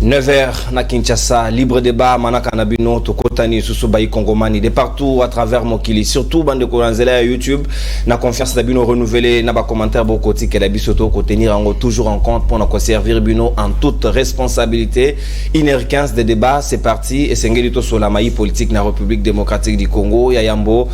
9h na Kinshasa, libre débat, manaka na bino, tokotani, susubayi kongomani, de partout à travers Mokili, surtout bande de Kolanzela à YouTube, na confiance na bino renouvelé, na ba commentaire bokoti que la bisoto ko tenir en toujours en compte pour nous servir bino en toute responsabilité. 1h15 de débat, c'est parti, et sengelito sur la maï politique na République démocratique du Congo, Yayambo,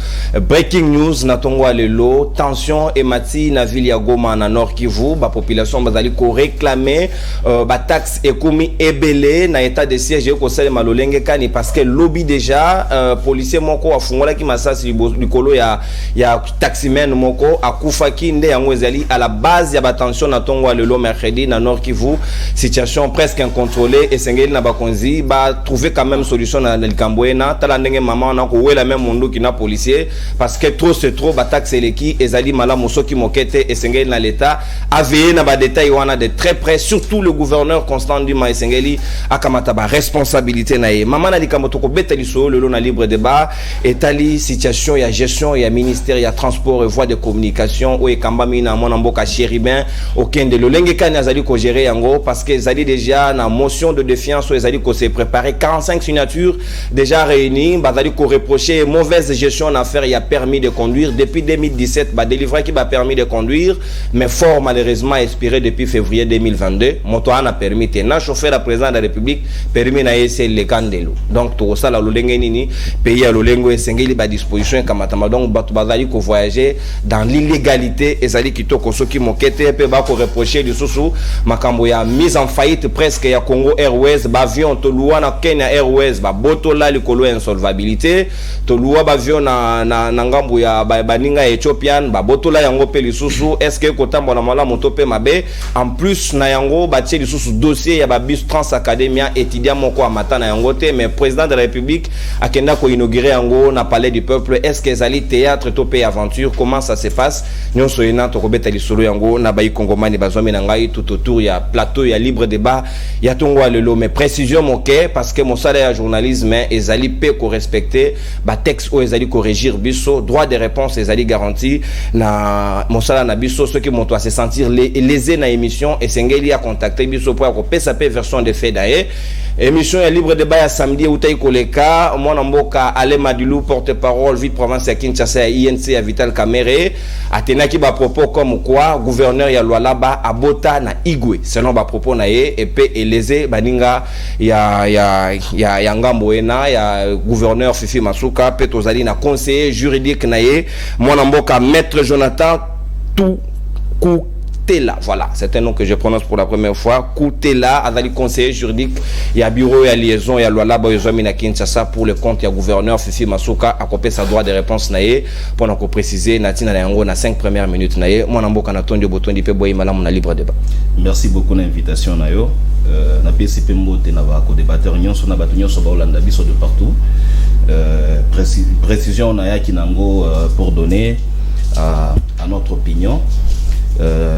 breaking news na Tongo Alelo, tension et mati na ville ya Goma na Nord Kivu, ba population bazali ko réclamer ba taxe ekomi belé na état de siège au conseil malolenge kani parce que lobby déjà policier moko afungola ki masasi likolo ya taximen moko akufa ki nde yango ezali à la base ya ba tension na Tongo Alelo mercredi na Nord Kivu, situation presque incontrôlée et sengeli na bakonzi ba trouver quand même solution na likamboena tala ndenge maman na ko wela même mundo ki na policier parce que trop c'est trop ba taxe eleki ezali mala mosoki mokete et sengeli na l'état a veillé na ba détail wana de très près, surtout le gouverneur Constant Ndima et sengeli akamata ba responsabilité na ye mama na likambo ko betali so le na libre débat etali situation ya gestion ya ministère ya transport et voies de communication o ekamba mina mona mboka chéribin aucun de lolenge kani azali ko gérer yango parce que zali déjà na motion de défiance o ezali ko se préparer 45 signatures déjà réunies bazali ko reprocher mauvaise gestion en affaire ya permis de conduire depuis 2017 ba délivrer qui ba permis de conduire mais fort malheureusement expiré depuis février 2022 moto ana permis na chauffeur la président de la République permis na ese le kandelo donc to ça la lolenge nini pays à lolengo esengeli ba disposition kamatama donc batu bazali ko voyager dans l'illégalité ezali kitoko soki mokete pe ba ko reprocher du susu makambo ya mise en faillite presque ya Congo Airways ba avion to luwa na Kenya Airways ba botola likolo insolvabilité to luwa ba avion na ngambo ya baninga Ethiopian ba botola yango pe lisusu est-ce que kotambo na mala moto pe mabe en plus na yango ba tie lisusu dossier ya ba bus Trans Academia étudiant moko amata na yango te mais président de la République akenda ko inaugurer yango na palais du peuple est-ce que ezali théâtre to pe aventure comment ça se passe nyonso ina to kobeta lisolo yango na bayi kongomani bazwami na ngai tout autour ya plateau ya libre débat ya Tongo Alelo mais précision moke parce que mon salaire ya journalisme ezali pe ko respecter ba texte o ezali ko régir biso droit de réponse ezali garanti na mon salaire na biso ceux qui montent à se sentir lésés na émission et sengeli a contacter biso pour ko pesa pe version de fait d'ailleurs émission ya libre débat ya samedi utai koleka mwana mboka Ale Madilou porte-parole ville province ya Kinshasa ya INC ya Vital Kamerhe atenaki ba propos comme quoi gouverneur ya Lualaba abota na Igwe selon ba propos na ye et pe eleze baninga ya ngambo ena ya gouverneur Fifi Masuka pe tozali na conseiller juridique na ye mwana mboka maître Jonathan Koutela, voilà, c'est un nom que je prononce pour la première fois. Koutela, azali conseiller juridique, il y a bureau, il y a liaison, il y a loi là-bas, il y a Kinshasa pour le compte, il y a gouverneur Fifi Masuka, à copier sa droit de réponse naïe, pour nous préciser, Natina Nayango, na 5 premières minutes naïe, moi n'ambo kanaton de boton d'ipé boy malam na libre débat. Merci beaucoup l'invitation nayo. Na PCP mbote na ba co-débatteur nyonso na bato nyonso ba Olanda biso de partout. Précision naya kinango pour donner à notre opinion.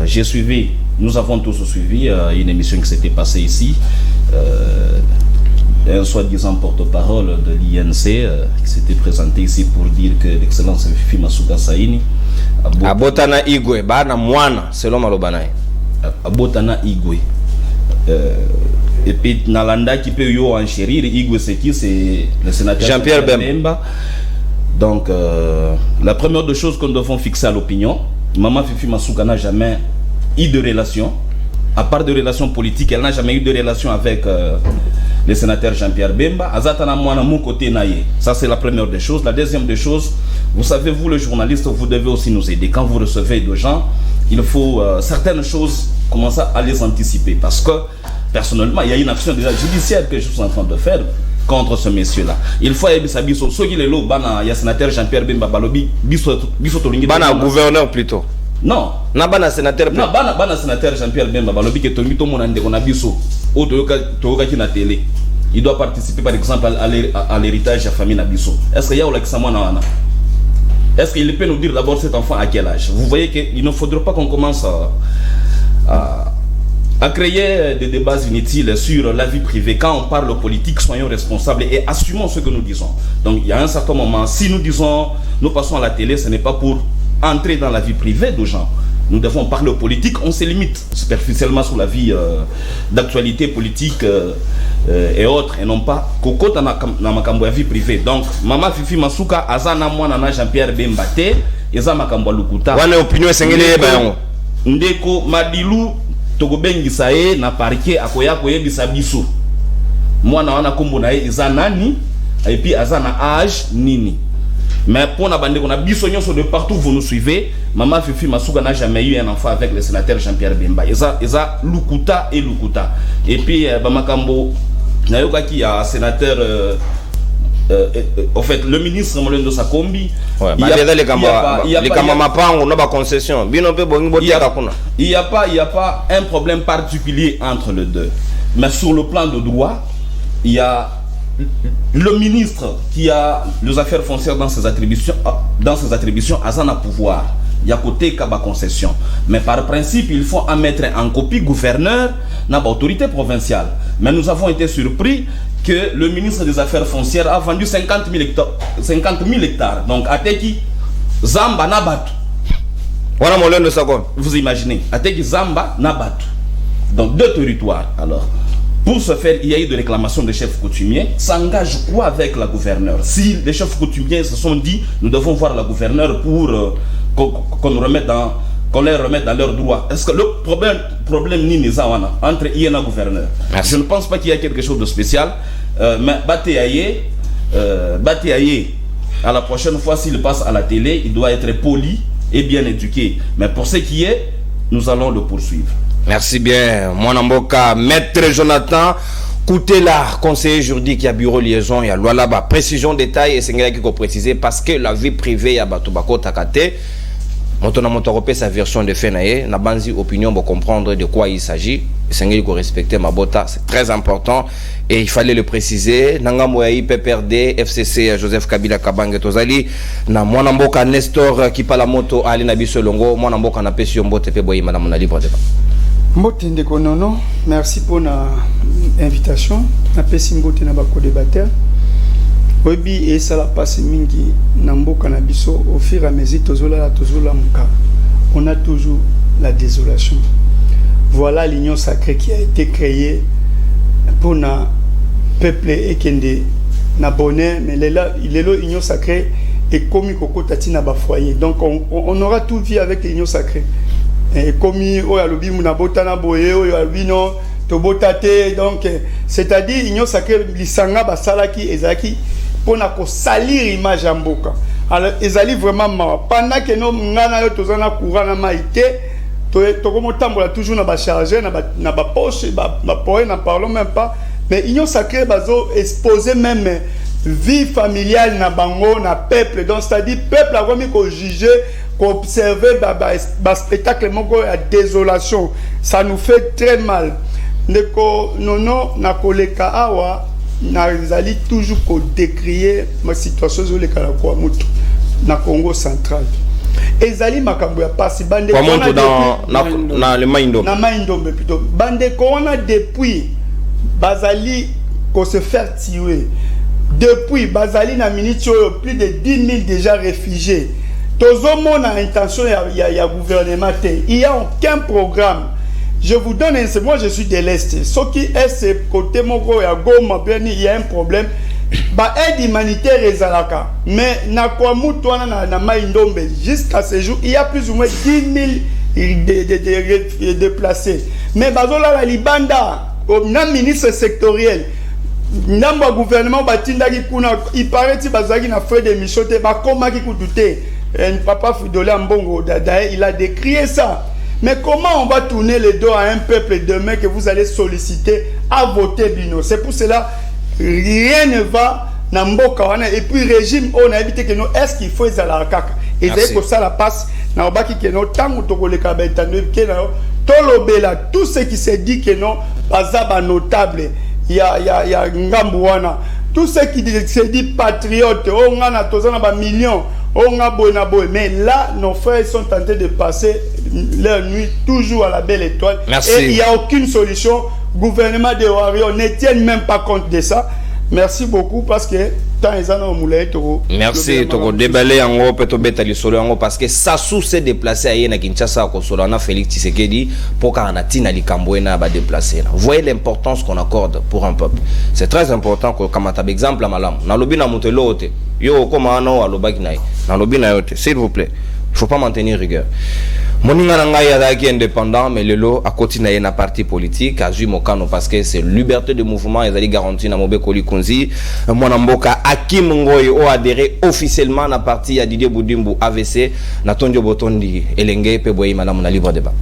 J'ai suivi, nous avons tous suivi une émission qui s'était passée ici, un soi-disant porte-parole de l'INC qui s'était présenté ici pour dire que l'excellence Fifi Masuka Saini Abotana Igwe, bana mwana, selon Malobanaï. Abotana Igwe. Et puis Nalanda qui peut yo enchérir, Igwe c'est qui? C'est le sénateur Jean-Pierre Bemba. Donc la première des choses que nous devons fixer à l'opinion, Maman Fifi Masuka n'a jamais eu de relation, à part de relations politiques, elle n'a jamais eu de relation avec le sénateur Jean-Pierre Bemba. Azatana Mouana mon côté naïe. Ça c'est la première des choses. La deuxième des choses, vous savez, vous les journalistes, vous devez aussi nous aider. Quand vous recevez des gens, il faut certaines choses commencer à les anticiper. Parce que personnellement, il y a une action déjà judiciaire que je suis en train de faire contre ce monsieur-là. Il faut aider ceux qui les lots, il y a sénateur Jean-Pierre Bemba Balobi, Bana gouverneur plutôt. Non. Na bana sénateur. Non, bana sénateur Jean-Pierre Bemba Balobi qui est tombé tout le monde on a biso. Au toka qui na télé. Il doit participer par exemple à l'héritage de la famille Nabiso. Est-ce qu'il y a Olaksamana? Est-ce qu'il peut nous dire d'abord cet enfant à quel âge? Vous voyez qu'il ne faudra pas qu'on commence à créer des débats inutiles sur la vie privée. Quand on parle politique, soyons responsables et assumons ce que nous disons. Donc il y a un certain moment, si nous disons, nous passons à la télé, ce n'est pas pour entrer dans la vie privée des gens. nous devons parler politique, on se limite superficiellement sur la vie d'actualité politique et autres, et non pas Koko dans ma vie privée. Donc, Maman Fifi Masuka, Azana Mwana Jean-Pierre Bembate, Eza Makambo Lukuta. Wane opinion sengele bayango. Ndeko Madilu Togobengisa ye na parquet akoya koyebisa biso. Mwana wana kombo na ye eza nani et puis Azana âge nini. Mais pour la bande qu'on a bisognos de partout, vous nous suivez. Maman Fifi Masuka n'a jamais eu un enfant avec le sénateur Jean-Pierre Bemba. Eza Lukuta et Lukuta. Et puis Bamakambo, Nayoka qui a sénateur, en fait, le ministre Molendo Sakombi. Il n'y a pas un problème particulier entre les deux. Mais sur le plan de droit, il y a le ministre qui a les affaires foncières dans ses attributions, Azana pouvoir. Il y a côté Kaba concession. Mais par principe, il faut en mettre en copie gouverneur dans l'autorité provinciale. Mais nous avons été surpris que le ministre des Affaires foncières a vendu 50 000 hectares. Donc, à Teki, Zamba Nabat. Vous imaginez, à Teki, Zamba Nabat. Donc, 2 territoires. Alors, pour ce faire, il y a eu des réclamations des chefs coutumiers. S'engage quoi avec la gouverneure? Si les chefs coutumiers se sont dit, nous devons voir la gouverneure pour qu'on les remette dans leurs droits. Est-ce que le problème ni entre I et la gouverneure? Je ne pense pas qu'il y a quelque chose de spécial. Mais Batéaye, à la prochaine fois, s'il passe à la télé, il doit être poli et bien éduqué. Mais pour ce qui est, nous allons le poursuivre. Merci bien, mon amboka, maître Jonathan Koutela, conseiller juridique, il y a bureau liaison, il y a loi là-bas, précision, détail, et c'est qu'il faut préciser parce que la vie privée, il y a Batobako Takate, sa version de fait, na banzi opinion pour comprendre de quoi il s'agit, c'est qu'il faut respecter ma bota, c'est très important, et il fallait le préciser, Nanga Moyaï, PPRD, FCC, Joseph Kabila Kabange Tozali, na mon amboka Nestor, qui parle la moto, Ali Nabiso Longo, mon amboka na Pession Bote Peboyi, madame na libre débat. Mbote Ndekonono, merci pour l'invitation. Je suis na bako débatteur. Obi et ça la passe mingi namboka na biso au fur et à mesure tozola muka. On a toujours la désolation. Voilà l'union sacrée qui a été créée pour na peuple et kende na bonheur, mais il est là l'union sacrée et comme koko tati na ba foyer. Donc on aura tout vie avec l'union sacrée. Et comme oyalobi munabotana boye oyalobino tobotate, donc c'est-à-dire l'union sacrée lisanga basalaki ezaki pour na ko salir image ya mboka. Alors ezali vraiment marrant pendant que no ngana yo tozana courant na maïté to comme tambola toujours na ba charger na ba poche ba poé na parlons même pas, mais l'union sacrée bazo exposer même vie familiale na bango na peuple, donc c'est-à-dire peuple a vraiment ko juger, observer spectacle moko ya désolation, ça nous fait très mal. Ndeko nono na koleka awa na zali toujours ko décrier ma situation zo le kala kwa mutu na Congo central. Ezali makambo ya pasi bande kwa mutu na le maindombe. Na maindombe plutôt. Bande ko on a depuis bazali ko se faire tuer. Depuis bazali na minute plus de 10 000 déjà réfugiés. Tozomo na intention ya gouvernement, il n'y a aucun programme. Je vous donne un, moi je suis de l'Est. Ce qui est ce côté moko ya Goma, il y a un problème. Ba aide humanitaire ezalaka. Mais na kwa mutu wana na maindombe jusqu'à ce jour, il y a plus ou moins 10 000 déplacés. Mais bazola la libanda, na ministre sectoriel. Namba gouvernement batindaki kuna, il paraît que bazaki na frais de michote ba koma ki kutute. Papa Fidolé Mbongo Dadae, il a décrié ça. Mais comment on va tourner le dos à un peuple demain que vous allez solliciter à voter Bino? C'est pour cela rien ne va dans Mboka. Et puis régime, on a évité que nous, est-ce qu'il faut la kaka? Et c'est pour ça la passe. Na obaki que nous tango toko le kabetano que nous tolobela tout ce qui se dit que non bazaba notable. Il y a Ngambouana. Tout ce qui se dit patriote, on a tozana ba millions. Mais là, nos frères sont tentés de passer leur nuit toujours à la belle étoile. Merci. Et il n'y a aucune solution. Gouvernement de Wario ne tient même pas compte de ça. Merci beaucoup parce que temps ezana moulay to. Merci to déballer en haut peut beta li solo en haut parce que Sassou s'est déplacé à Yena Kinshasa ko solo na Félix Tshisekedi pour Kanatina Likamboena ba déplacer. Voyez l'importance qu'on accorde pour un peuple. C'est très important que comme exemple à Malam. Na lobi na mutelote. Yo koma na wa lobaki na. Na lobi na yote. S'il vous plaît. Il faut pas maintenir rigueur. Moninga ngai azaki indépendant mais lelo a continué na parti politique azui mokano parce que c'est liberté de mouvement ezali garantie na Mobeko Likonzi mwana mboka Hakim Ngoyi o adhéré officiellement na parti ya Didier Boudimbu AVC na Tondio Botondi elenge pe boyi madame na libre débat.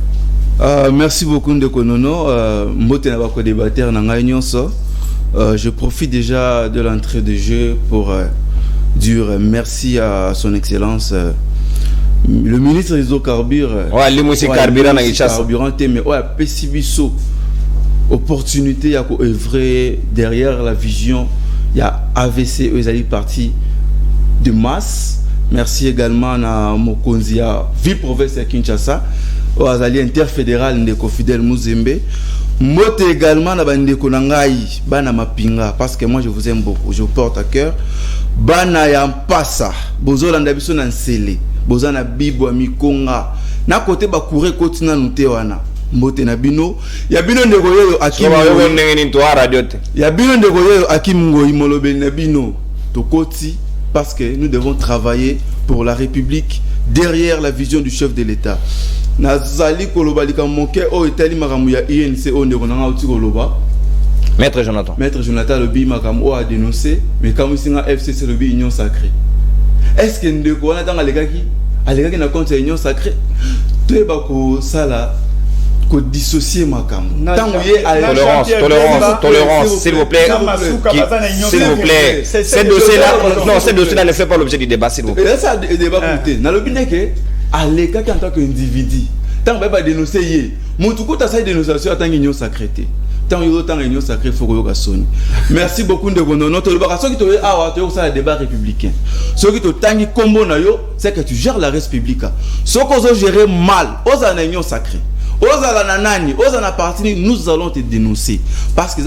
Merci beaucoup Ndeko Nono mbote na bako débatteur na ngai nyonso. Je profite déjà de l'entrée de jeu pour dire merci à son excellence le ministre des Hydrocarbures. Ouais, lui carburant na Kinshasa. Carburant mais ouais pesibiso opportunité à œuvrer derrière la vision. Il y a AVC ezali parti de masse. Merci également à Mokonzia ville province de Kinshasa aux alliés interfédéral de Fidèle Muzembe. Mote également na bandeko nangai bana mapinga parce que moi je vous aime beaucoup, je vous porte à cœur. Bana ya mpasa bozolanda biso na nsele bozana bibo mikonga na côté ba courir kotina nute wana mbote na bino ya bino ndeko yoyo Hakim ndenge ni to radio te ya bino ndeko yoyo Hakim Ngoyi molobe na bino to koti parce que nous devons travailler pour la République derrière la vision du chef de l'État. Nazali koloba likamoke o etali makamu ya INC o ndeko nanga uti koloba Maître Jonathan Lobi makamu a dénoncé mais comme singa FCC Lobi Union Sacrée. Est-ce que ndeko wana tanga lekaki na compte Union Sacrée to eba ko sala ko dissocier makamu tango ye tolérance s'il vous plaît ces dossiers là ne fait pas l'objet du débat s'il vous plaît. Ça débat côté na lobi neke alekaki en tant qu'individu tant ba dénoncer ye mutu ko ta sa dénonciation en tant qu'Union Sacrée. Merci beaucoup de vous. Ce qui te un débat républicain. Ce qui te tangi combo na yo, c'est que tu gères la res publica. Ce que vous gérez mal, aux union sacrée. Nous allons te dénoncer parce que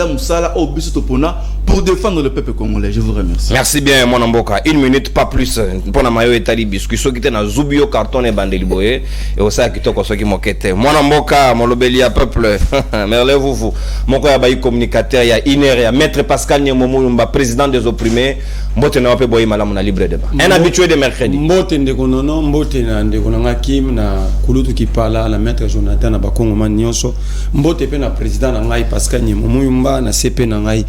pour défendre le peuple congolais. Je vous remercie. Merci bien mon amboka. 1 minute pas plus pour na mayo etali biscuit so kite na zubio carton et bandeli boye et au ça kitoko so ki mokete. Mon amboka mon lobelia peuple. Merlez-vous. Mon ko ya ba communicateur ya Iner ya maître Pascal Nyemomo Mba président des opprimés. Mbote na wape boye malamu na libre débat. Un habitué de mercredi. Mbote ndeko nono mbote na ndeko na Hakim na kulutu ki parla na maître Jonathan na Bakongoma nyonso mbote pe na président na ngai Pascal Nyemumuyumba na CP na ngai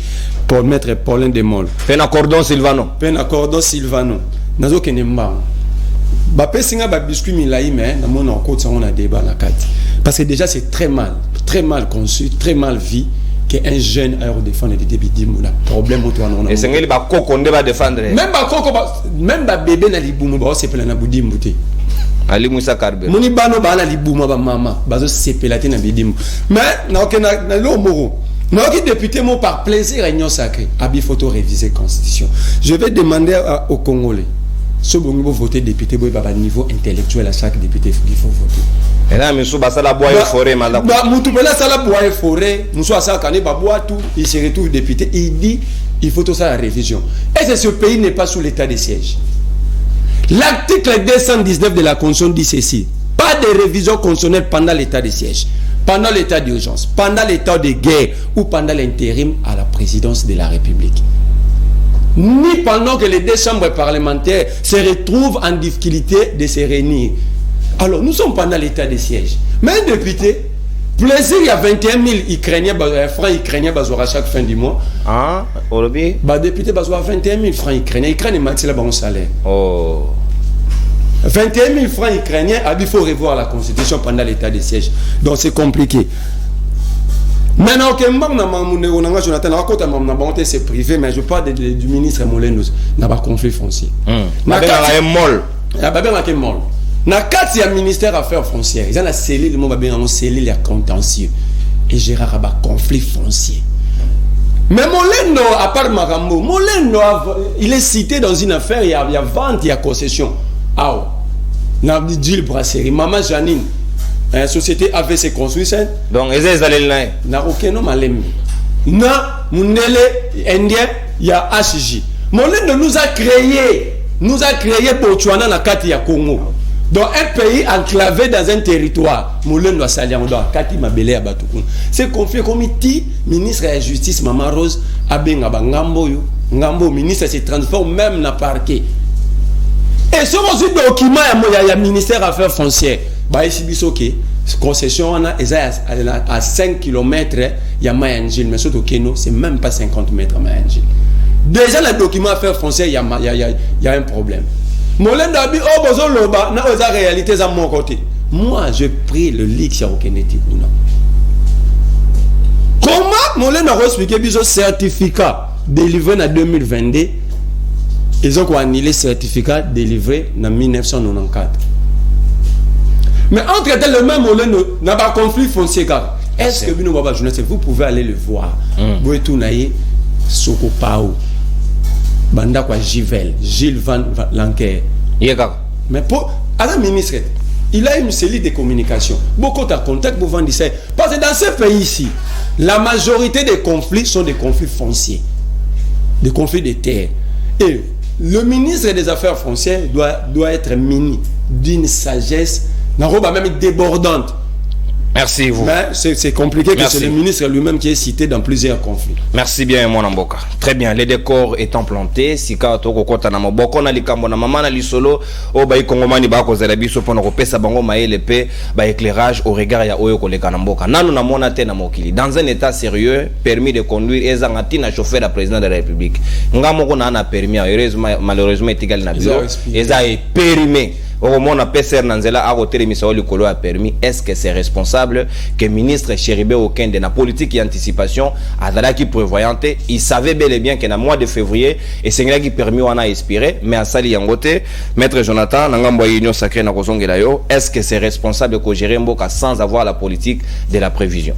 pour mettre Paulin de Mol pe na cordon Silvano nazo kene mbango ba pesinga ba biscuit milai mais na mona ko tsongo na débat la kati parce que déjà c'est très mal conçu, très mal vu qu'un jeune aille défendre les débits d'imoula problème au toi non et c'est ngeli ba koko ndeba défendre même ba bébé na libumu ba c'est na budimbuté Ali Moussa Karbe. Moni bano bana libuma ba mama bazo sepelati na bidimu. Mais na lo moro. Na ki député mo par plaisir réunion sacrée. Abi photo réviser constitution. Je vais demander aux Congolais. Ce bon niveau voter député boy baba niveau intellectuel à chaque député il faut voter. Et là monsieur basala bois et forêt malako. Ba mutu bela sala bois et forêt, muso asa kane ba bois tout, il se retrouve député, il dit il faut tout ça la révision. Est-ce que ce pays n'est pas sous l'état de siège? L'article 219 de la Constitution dit ceci. Pas de révision constitutionnelle pendant l'état de siège, pendant l'état d'urgence, pendant l'état de guerre ou pendant l'intérim à la présidence de la République. Ni pendant que les deux chambres parlementaires se retrouvent en difficulté de se réunir. Alors nous sommes pendant l'état de siège. Mais un député, plaisir, il y a 21 000 Ukrainiens, francs ukrainiens à chaque fin du mois. Ah, Olobi? Député, 21 000 francs ukrainiens. Ukraine est bon salaire. Oh. 21 000 francs ukrainiens, il faut revoir la constitution pendant l'état de siège. Donc c'est compliqué. Maintenant, c'est privé, mais je parle du ministre Molenus. Il y a un conflit foncier. Il y a un molle. Na kati ya ministère affaires foncières, ils ont la cellule de mon babé on cellule les contentieux et Gérard Rabat conflit foncier. Mais Molendo à part Marambo, Molendo il est cité dans une affaire il y a vente, il y a concession. Ah. Na dit brasserie Maman Janine, société AVC construction. Donc ils allaient na aucun nom malem. Na Mundele indien, il y a HJ. Molendo nous a créé Botswana na kati ya Congo. Dans un pays enclavé dans un territoire, Molendo a sali en kati mabele ya batukuna. C'est confié comme iti ministre de la justice Mama Rose abenga bangambo yo. Ngambo ministre se transforme même na parquet. Et ce aussi document ya ministère affaires foncières. Ba ici bisoké concession on a à 5 km ya Mayangil mais surtout Keno c'est même pas 50 mètres Mayangil. Déjà le document affaires foncières il y a un problème. Molendo abi oh bozo loba na oza réalité za mon côté. Moi je prie le leak sur Okeneti kuna. Comment Molendo a expliqué biso certificat délivré en 2022 ils ont annulé le certificat délivré en 1994. Mais entre tel le même Molendo n'a pas conflit foncier car est-ce que Bino Baba journaliste vous pouvez aller le voir. Vous tout naïe Soko Pao. Banda quoi Givel, Gilles Van Lanker. Mais pour un ministre, il a une cellule de communication. Beaucoup de contacts pour vendre ça. Parce que dans ce pays ici, la majorité des conflits sont des conflits fonciers, des conflits de terre. Et le ministre des Affaires foncières doit être muni d'une sagesse, même débordante. Merci vous. Mais c'est compliqué que c'est le ministre lui-même qui est cité dans plusieurs conflits. Merci bien mon Amboka. Très bien, les décors étant plantés, sika to kokota na maboko na likambo na mama na lisolo o ba ikongomani ba ko zela biso pona ko pesa bango maele pe ba éclairage au regard ya oyo koleka na mboka. Nanu na mona te na mokili. Dans un état sérieux, permis de conduire ezangati na chauffeur à président de la République. Ngamo ko na permis heureusement malheureusement égal na bureau. Eza est périmé. Au moment où PCR Nanzela a retiré Missaoli Kolo a permis, est-ce que c'est responsable que le ministre Chéribé Okende de la politique et anticipation a d'abord qui prévoyante, il savait bel et bien qu'en mois de février et c'est là qui permis on a expiré, mais à Sali Yangote, maître Jonathan, Nangambo Union Sacrée na Kozongelayo, est-ce que c'est responsable que gérer Mboka sans avoir la politique de la prévision?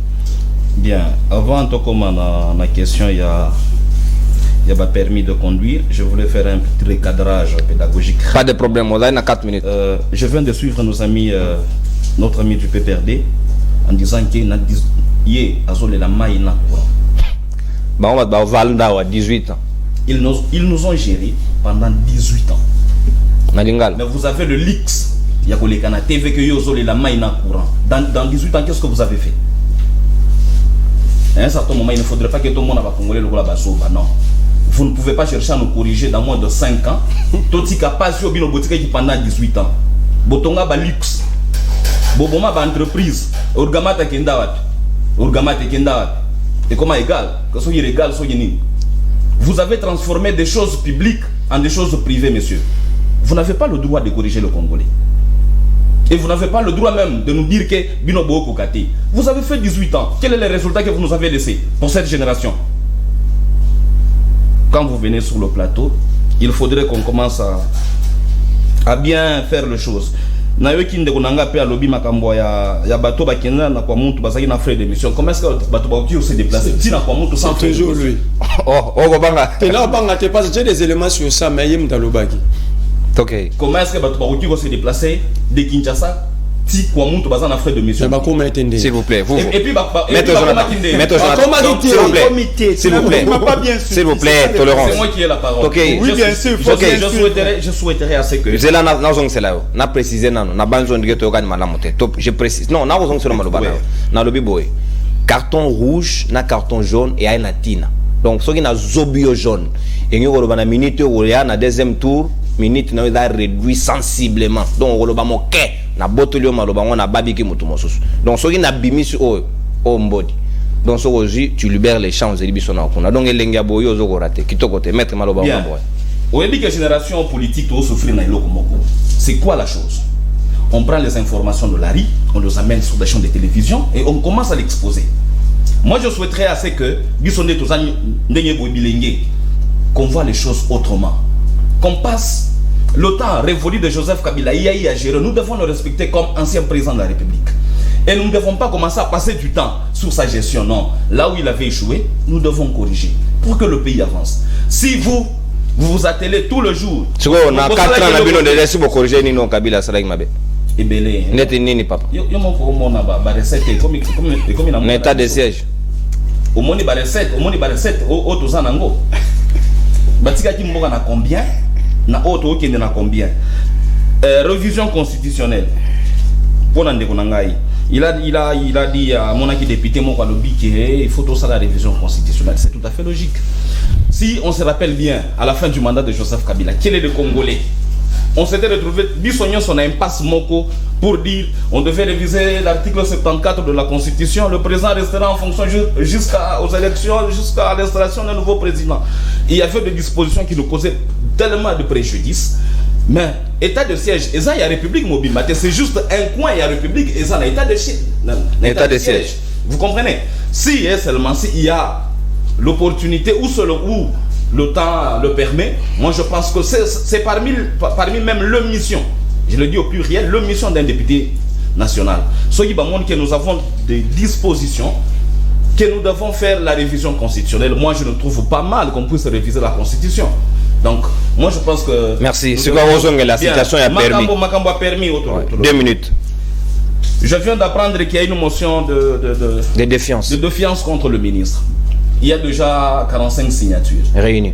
Bien, avant de commencer la question, il y a pas permis de conduire. Je voulais faire un petit recadrage pédagogique. Pas de problème, on a 4 minutes. Je viens de suivre nos amis, notre ami du PPRD, en disant qu'il y a la maille na courant. Bah, on va Valda à 18 ans. Ils nous ont gérés pendant 18 ans. Mais vous avez le Lix, il y a la TV que vous avez la maille na courant. Dans 18 ans, qu'est-ce que vous avez fait? À un certain moment, il ne faudrait pas que tout le monde ait congolais le non. Vous ne pouvez pas chercher à nous corriger dans moins de 5 ans. Toti capacité au bino botika qui pendant 18 ans. Botonga ba luxe. Boboma ba entreprise. Orgamata kenda wat. Orgamata kenda wat. Et comment égal? Que soyez égal, soyez ni. Vous avez transformé des choses publiques en des choses privées, messieurs. Vous n'avez pas le droit de corriger le Congolais. Et vous n'avez pas le droit même de nous dire que bino boko kati. Vous avez fait 18 ans. Quel est le résultat que vous nous avez laissé pour cette génération? Quand vous venez sur le plateau, il faudrait qu'on commence à bien faire les choses. Nayoki ndekonanga pe alobi makambo ya bato bakenda na kwa muntu basaki na frais d'émission. Comment est-ce que bato baoki se déplacer? Si na kwa muntu sans toujours lui. Oh banga. Et là banga te passe j'ai des éléments sur ça mais yem dalobaki. OK. Comment est-ce que bato baoki se déplacer de Kinshasa? Si quoi muntu baza na frais de mission. S'il vous plaît, vous. Et puis Maître Jonathan, s'il vous plaît, s'il vous plaît, tolérance. C'est moi qui ai la parole. OK. Oui, bien sûr. Je souhaiterais à ce que je la c'est là. Na préciser non, na banzo ndike to gani malamote. Je précise. Non, na ozong sur maloba na. Na lobi boy. Carton rouge, na carton jaune et na tina. Donc ce qui na zobio jaune. Et nous on a minute où il y a na deuxième tour, minute na a réduit sensiblement. Donc on va moquer na botolio maloba on a babiki mutu mosusu. Donc ce qui na bimi sur au mbodi. Donc ce que tu libères les champs et bisona kuna. Donc elenga boyo zo raté. Kitoko te mettre maloba on boy. Au début que génération politique doit souffrir na iloko moko. C'est quoi la chose? On prend les informations de la RI, on les amène sur des chaînes de télévision et on commence à l'exposer. Moi je souhaiterais à ce que bisonne tous ani ndenge bobilenge qu'on voit les choses autrement. Qu'on passe le temps révolu de Joseph Kabila, il a géré. Nous devons le respecter comme ancien président de la République. Et nous ne devons pas commencer à passer du temps sur sa gestion. Non. Là où il avait échoué, nous devons corriger pour que le pays avance. Si vous vous attelez tout le jour... On a 4 ans, on a laissé pour corriger Nino Kabila. Et belé. Net nini papa. Yo mon ba recette comme état de siège. Au monde ba recette, au tozanango. Batika qui mboka na combien? Na auto qui na combien? Révision constitutionnelle. Pour n'ande konangai. Il a dit à mon aki député mon kalobi qu'il faut tout ça la révision constitutionnelle. C'est tout à fait logique. Si on se rappelle bien, à la fin du mandat de Joseph Kabila, quel est le Congolais? On s'était retrouvé, Bissognon son impasse Moko pour dire on devait réviser l'article 74 de la Constitution. Le président restera en fonction jusqu'aux élections, jusqu'à l'installation d'un nouveau président. Il y avait des dispositions qui nous causaient tellement de préjudice. Mais état de siège, et ça il y a République mobile, c'est juste un coin, il y a République, et ça il y a état de siège. Vous comprenez? Si et seulement s'il y a l'opportunité où le temps le permet, moi je pense que c'est parmi même le mission, je le dis au pluriel, le mission d'un député national. Ce qui montre que nous avons des dispositions, que nous devons faire la révision constitutionnelle. Moi je ne trouve pas mal qu'on puisse réviser la Constitution. Donc, moi je pense que... Merci. C'est quoi la situation a permis? Makambo a permis. 2 minutes. Je viens d'apprendre qu'il y a une motion de défiance. De défiance contre le ministre. Il y a déjà 45 signatures réunies.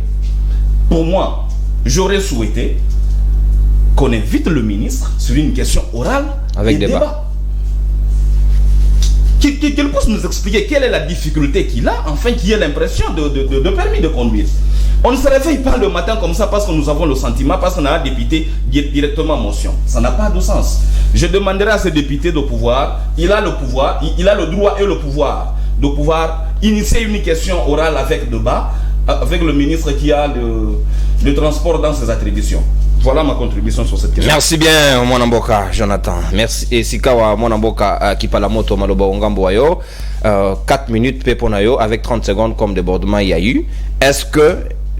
Pour moi, j'aurais souhaité qu'on invite le ministre sur une question orale avec débat. Qu'il puisse nous expliquer quelle est la difficulté qu'il a, afin qu'il ait l'impression de permis de conduire. On ne se réveille pas le matin comme ça parce que nous avons le sentiment, parce qu'on a un député directement motion. Ça n'a pas de sens. Je demanderai à ce député de pouvoir, il a le pouvoir, il a le droit et le pouvoir de pouvoir initier une question orale avec débat, avec le ministre qui a le transport dans ses attributions. Voilà ma contribution sur cette question. Merci bien, Mwanamboka, Jonathan. Merci. Et Sikawa Mwanamboka qui parle la moto Maloba Ongamboyo. 4 minutes Peponayo avec 30 secondes comme débordement il y a eu. Est-ce que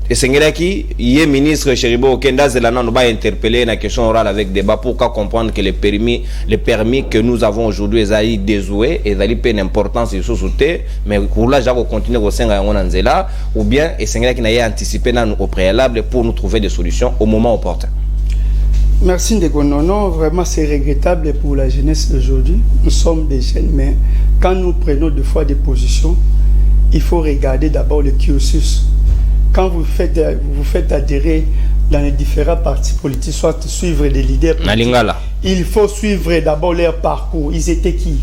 et Sengelaki, il est ministre Cheribo Okenda Zelana nous va interpeller la question orale avec débat pour comprendre que les permis que nous avons aujourd'hui est désuet et ils ont une importance de sous-souté, mais pour là, j'ai continuer au sein de ou bien et Sengelaki n'a anticipé au préalable pour nous trouver des solutions au moment opportun. Merci Ndekonono, vraiment c'est regrettable pour la jeunesse d'aujourd'hui. Nous sommes des jeunes, mais quand nous prenons deux fois des positions, il faut regarder d'abord le cursus. Quand vous faites adhérer dans les différents partis politiques, soit suivre des leaders politiques, il faut suivre d'abord leur parcours. Ils étaient qui?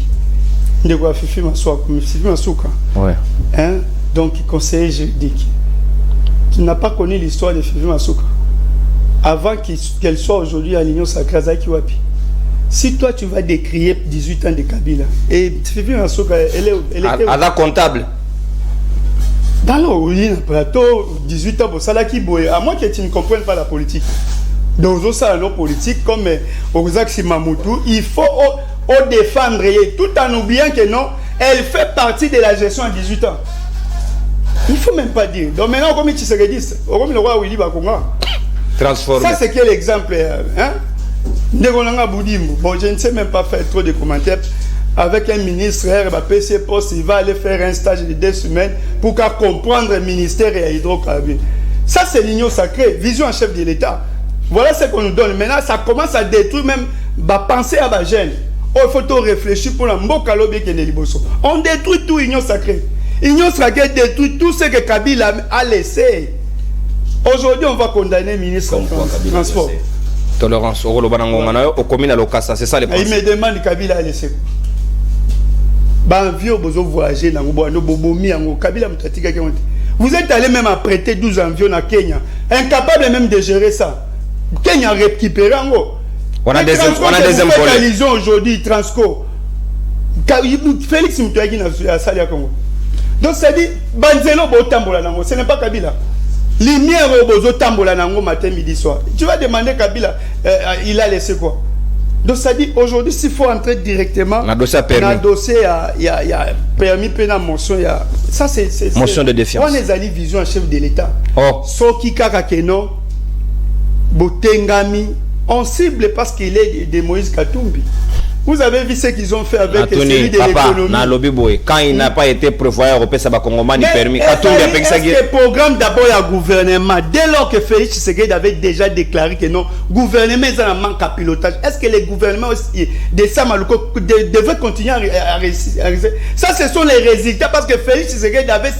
Fifi Masuka. Ouais. Hein? Donc, conseiller juridique. Tu n'as pas connu l'histoire de Fifi Masuka. Avant qu'elle soit aujourd'hui à l'Union Sacrée Kiwapi. Si toi, tu vas décrier 18 ans de Kabila, et Fifi Masuka, elle était... À la comptable. Dans le plateau, 18 ans, à moins que tu ne comprennes pas la politique. Dans le salon politique, comme Ozak Simamoutou, il faut défendre, tout en oubliant que non, elle fait partie de la gestion à 18 ans. Il ne faut même pas dire. Donc maintenant, comme tu se redis, comme le roi Willy Bakonga. Transformé. Ça, c'est quel exemple? Hein? Bon, je ne sais même pas faire trop de commentaires. Avec un ministre, PC Post, il va aller faire un stage de 2 semaines pour comprendre le ministère et l'hydrocarbure. Ça, c'est l'union sacrée, vision en chef de l'État. Voilà ce qu'on nous donne. Maintenant, ça commence à détruire même la pensée à la jeune. Il faut tout réfléchir pour la Mbokalobi qui est de Liboso. On détruit tout l'union sacrée. L'union sacrée détruit tout ce que Kabila a laissé. Aujourd'hui, on va condamner le ministre du Transport. Tolérance, au commune à l'Okassa, c'est ça les principes. Il me demande Kabila a laissé. Vous êtes allé même à prêter 12 avions à Kenya, incapable même de gérer ça. Kenya a récupéré en gros. On a des impôts aujourd'hui, Transco. Félix Moutoyagi n'a pas à Congo. Donc ça dit, Banzelo Botambola Nango, ce n'est pas Kabila. Lumière au Bozo Tambola Nango matin, midi, soir. Tu vas demander Kabila, il a laissé quoi? Donc ça dit, aujourd'hui, s'il faut entrer directement dans le dossier, il y a permis, motion, ça c'est motion de défiance. On est allé vision en chef de l'État. Oh. Soki Kakakeno, Botengami, on cible parce qu'il est de Moïse Katumbi. Vous avez vu ce qu'ils ont fait avec celui de l'économie. Quand il n'a pas été prévoyé européen, ça va Congomani permis. Est-ce que le programme d'abord à gouvernement, dès lors que Félix Tshisekedi avait déjà déclaré que non, gouvernement est un manque à pilotage, est-ce que les gouvernements aussi de Samaluko devraient continuer à réussir? Ça, ce sont les résultats, parce que Félix Tshisekedi avait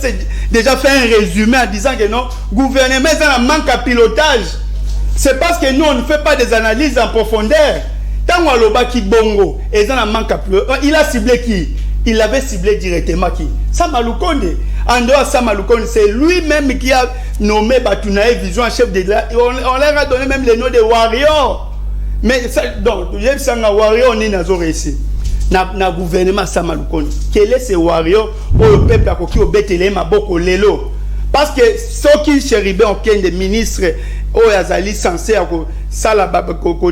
déjà fait un résumé en disant que non, gouvernement est un manque à pilotage. C'est parce que nous, on ne fait pas des analyses en profondeur. Tant que Bongo, il a ciblé qui? Il avait ciblé directement qui? Samalukonde. En dehors Samalukonde, c'est lui-même qui a nommé Batunae Vision en chef de l'État. On leur a donné même le nom de Warrior. Mais ça, donc, il y a un Warrior ni nazo réussi. Na gouvernement Samalukonde. Quel est ce Warrior pour le peuple à qui obétele maboko lelo? Parce que ceux qui chéribent aucun des ministres au Yazali censé ça la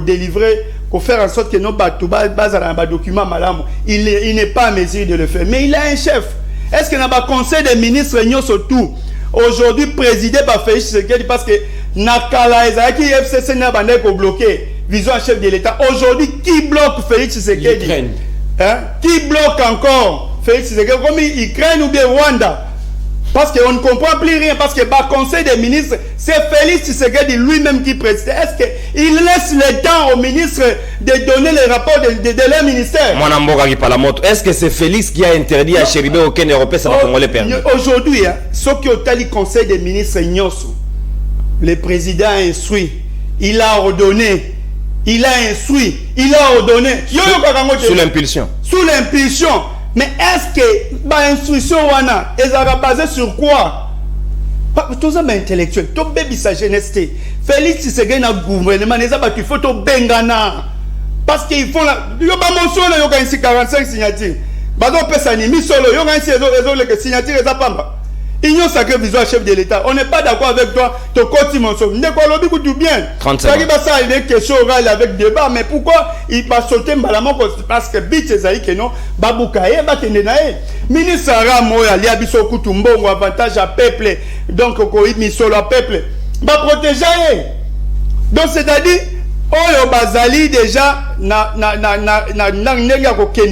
délivrer, pour faire en sorte que nos documents malam, il n'est pas à mesure de le faire. Mais il a un chef. Est-ce qu'il y a un conseil des ministres surtout aujourd'hui présidé par Félix Tshisekedi, parce que Nakala Ezaki FCC n'a pas bloqué vision chef de l'État. Aujourd'hui, qui bloque Félix Tshisekedi? Qui bloque encore Félix Tshisekedi? Comme Ukraine ou bien Rwanda? Parce qu'on ne comprend plus rien, parce que le conseil des ministres, c'est Félix Tshisekedi lui-même qui préside. Est-ce qu'il laisse le temps aux ministres de donner les rapports de leur ministère? Est-ce que c'est Félix qui a interdit à chériber aucun Européen, ça va Congolais permis? Aujourd'hui, ceux qui ont le conseil des ministres, le président a instruit, il a ordonné, il a instruit, il a ordonné. Sous l'impulsion. Sous l'impulsion. Mais est-ce que l'instruction est basée sur quoi? Tous les intellectuels, tous les bébés sa jeunesse, Félix Tshisekedi na gouvernement, il faut tout bengana. Parce qu'ils font la. Il y a pas mention, il y a 45 signatures. Bazo pesani, mi solo, il y a une signature, et ça pas. Union sacrée visuel chef de l'État. On n'est pas d'accord avec toi. Tu continues mon son. N'est-ce tout bien. 35 ans. Ça, il y a une question orale avec débat. Mais pourquoi il va sauter mbalamon? Parce que bit c'est que non. Baboukaye, batenenae. Ministre Sarah Moya, il y a biso kutumbo, avantage à peuple. Donc, il mis solo à peuple. Ba protéger. Donc, c'est-à-dire, Oyo Bazali déjà,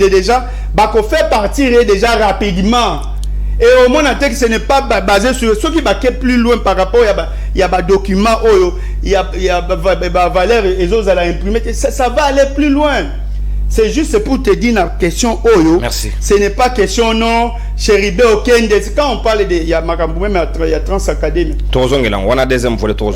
déjà, bah qu'on fait partir déjà rapidement. Et au moins, que ce n'est pas basé sur ce qui va plus loin par rapport il y a des documents, il y a valeur et les autres à imprimer. Ça va aller plus loin. C'est juste pour te dire la question Oyo. Merci. Ce n'est pas question non, chéribé aucun des. Quand on parle de. Il y a Makambu même, il y a Trans Académie. On a deuxième volet Donc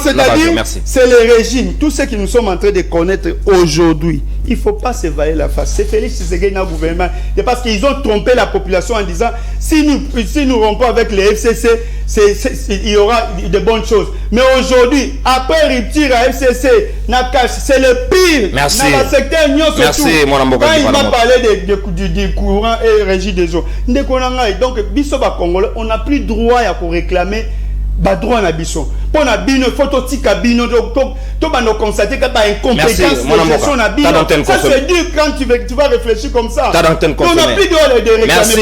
c'est-à-dire, c'est le régime. Tout ce que nous sommes en train de connaître aujourd'hui, il ne faut pas se voiler la face. C'est Félix Tshisekedi dans le gouvernement. C'est parce qu'ils ont trompé la population en disant si nous rompons avec les FCC, il y aura de bonnes choses. Mais aujourd'hui, après rupture à FCC, c'est le pire. Merci. Dans le secteur merci, mon quand il m'a parlé du courant et régie des eaux. Donc, Bissoba Congolais, on n'a plus droit à réclamer droit à Bisson. Pour la bino, photo tika bino, tu vas nous constater qu'il y a une incompétence de gestion à bino. Ça c'est dur quand tu vas réfléchir comme ça. On n'a plus droit de réclamer. Merci.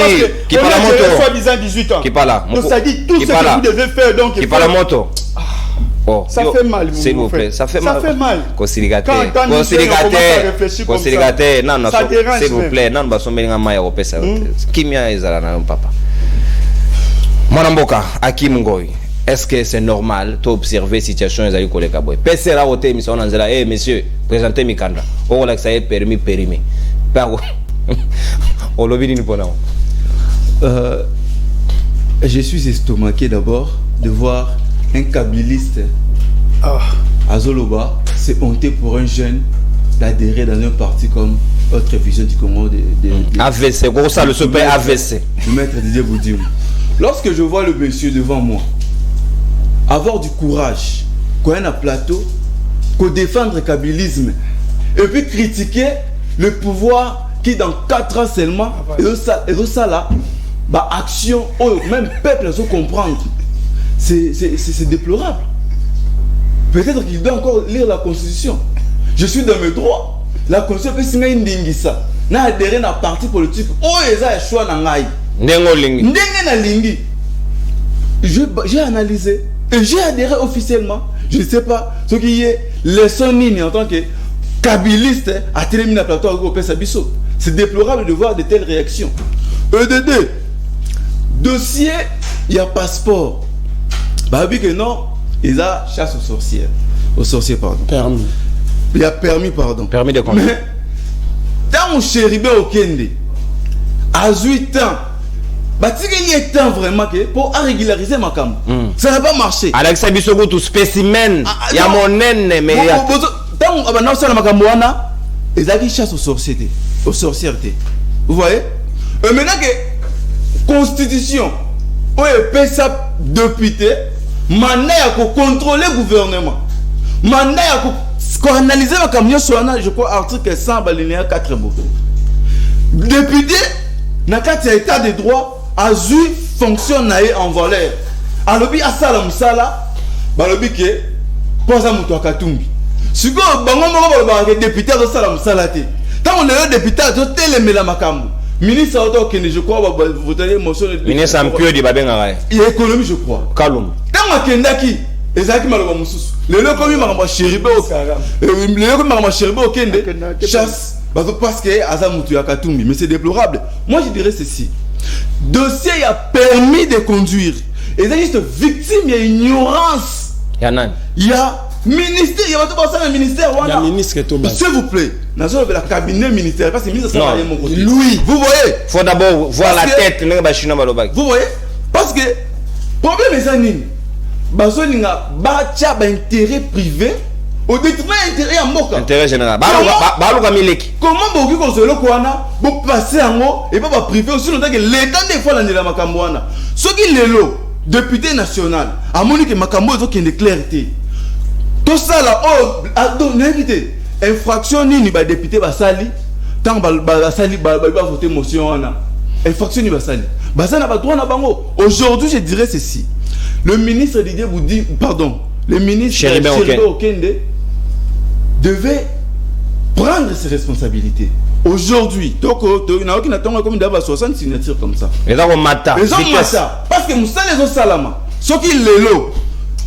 Qui parle à moto. Soit 18 ans. Qui parle là. Donc ça dit tout ce que vous devez faire. Donc qui parle à moto. Oh, ça fait mal, s'il vous plaît. Ça fait mal. Conciligateur. Non, non, s'il vous plaît. Non, bah, son bénin européen. Qui m'y a papa. Mwanamboka, Hakim Ngoy. Est-ce que c'est normal d'observer la situation des collègues? PC là, on mission Nanzela, eh monsieur, présentez Mikanda. On a ça permis périmé. On l'a vu pour nous. Je suis estomaqué d'abord de voir un kabiliste à Zoloba c'est honté pour un jeune d'adhérer dans un parti comme Autre Vision du Congo AVC, gros ça le super AVC. Le maître Didier Boudim. Lorsque je vois le monsieur devant moi, avoir du courage, qu'on ait un plateau, qu'on défendre le kabylisme, et puis critiquer le pouvoir qui dans 4 ans seulement, et ça là, bah action, même peuple ne comprendre. C'est déplorable. Peut-être qu'il doit encore lire la Constitution. Je suis dans mes droits. La Constitution peut signer une dingisa. N'a adhéré à un parti politique. Oh, ils ont choix dans l'aïe. J'ai analysé et j'ai adhéré officiellement. Je ne sais pas ce qui est leçon nini en tant que kabiliste a terminé la plateau européen Sabiso. C'est déplorable de voir de telles réactions. EDD, dossier, il y a passeport. Bah oui que non, il y a chasse aux sorcières. Aux sorciers, pardon. Permis. Il y a permis, pardon. Permis de conduire. Mais, tant mon chéribé au Kende, à 8 ans, bah il y a temps vraiment que pour régulariser ma cam. Ça n'a pas marché. Alex Abisogo, tout spécimen. Il y a mon nez, mais. Tant on a ça, ils ont chasse aux sorciers. Aux sorcières. Vous voyez? Et maintenant que constitution, où est ça député, mandat pour contrôler le gouvernement. Mandat pour analyser ma camion sur je crois article 100 alinéa 4 beau. Député n'a qu'à état de droit à fonctionne en valeur. Alors bi asala musala balobi ke poza muto akatumbi. Siko bango moko ba député do sala musala te. Tant on est député do telemela makambo. Ministre auto kende je crois va voter motion de ministre Ampio di babenga. Et économie je crois. Kalum. Tant akendaki ezaki maloba mususu. Lelo komi makamba chéribe au lelo komi makamba chéribe au kende chasse parce que aza muto akatumbi mais c'est déplorable. Moi je dirais ceci. Dossier il y a permis de conduire. Et c'est juste victime, il y a ignorance. Il y a nan. Il y a ministère, il y a un ministère. Il y a ministre Thomas. S'il vous plaît, dans le cabinet ministère, parce que le ministre non. Louis, vous voyez. Il faut d'abord voir la tête. Vous voyez, parce que problème est ça, bazo ninga bacha ba intérêt privé au détriment intérêt à moka. Intérêt général. Comment beaucoup consolo kwana bo passer en haut et pas privé aussi longtemps que l'état des fois la ndela makambo wana. Ce qui lelo député national a moni que makambo zo qui est clarté. Tout ça là oh donner éviter infraction ni ba député ba sali tant ba sali ba voter motion wana. Infraction ni ba sali. Ba ça na ba droit na bango. Aujourd'hui je dirais ceci. Le ministre Didier Boudi pardon, le ministre Chéribe Okende devait prendre ses responsabilités. Aujourd'hui, donc il n'y a aucun attend comme d'avoir 60 signatures comme ça. Et là on mata. Les hommes mata parce que Moussa les autres salama. Ce qui l'élo,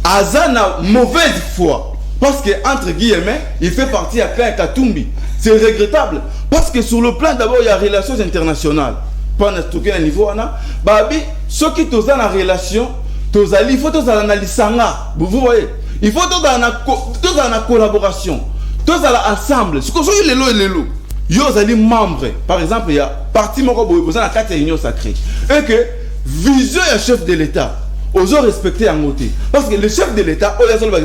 Azana mauvaise foi parce que entre guillemets, il fait partie à Klein Katumbi. C'est regrettable parce que sur le plan d'abord il y a relations internationales. Pas n'importe quel niveau on a. Babi, ceux qui sont en relation, il faut tous analyser ça. Vous voyez, il faut tous en collaboration. Tous ensemble. Ce que sont les lots et les lots. Ils sont membres. Par exemple, il y a parti mon besoin à 4 réunions sacrées. Et que vision un chef de l'État. Ils ont respecté en côté. Parce que le chef de l'État, par exemple,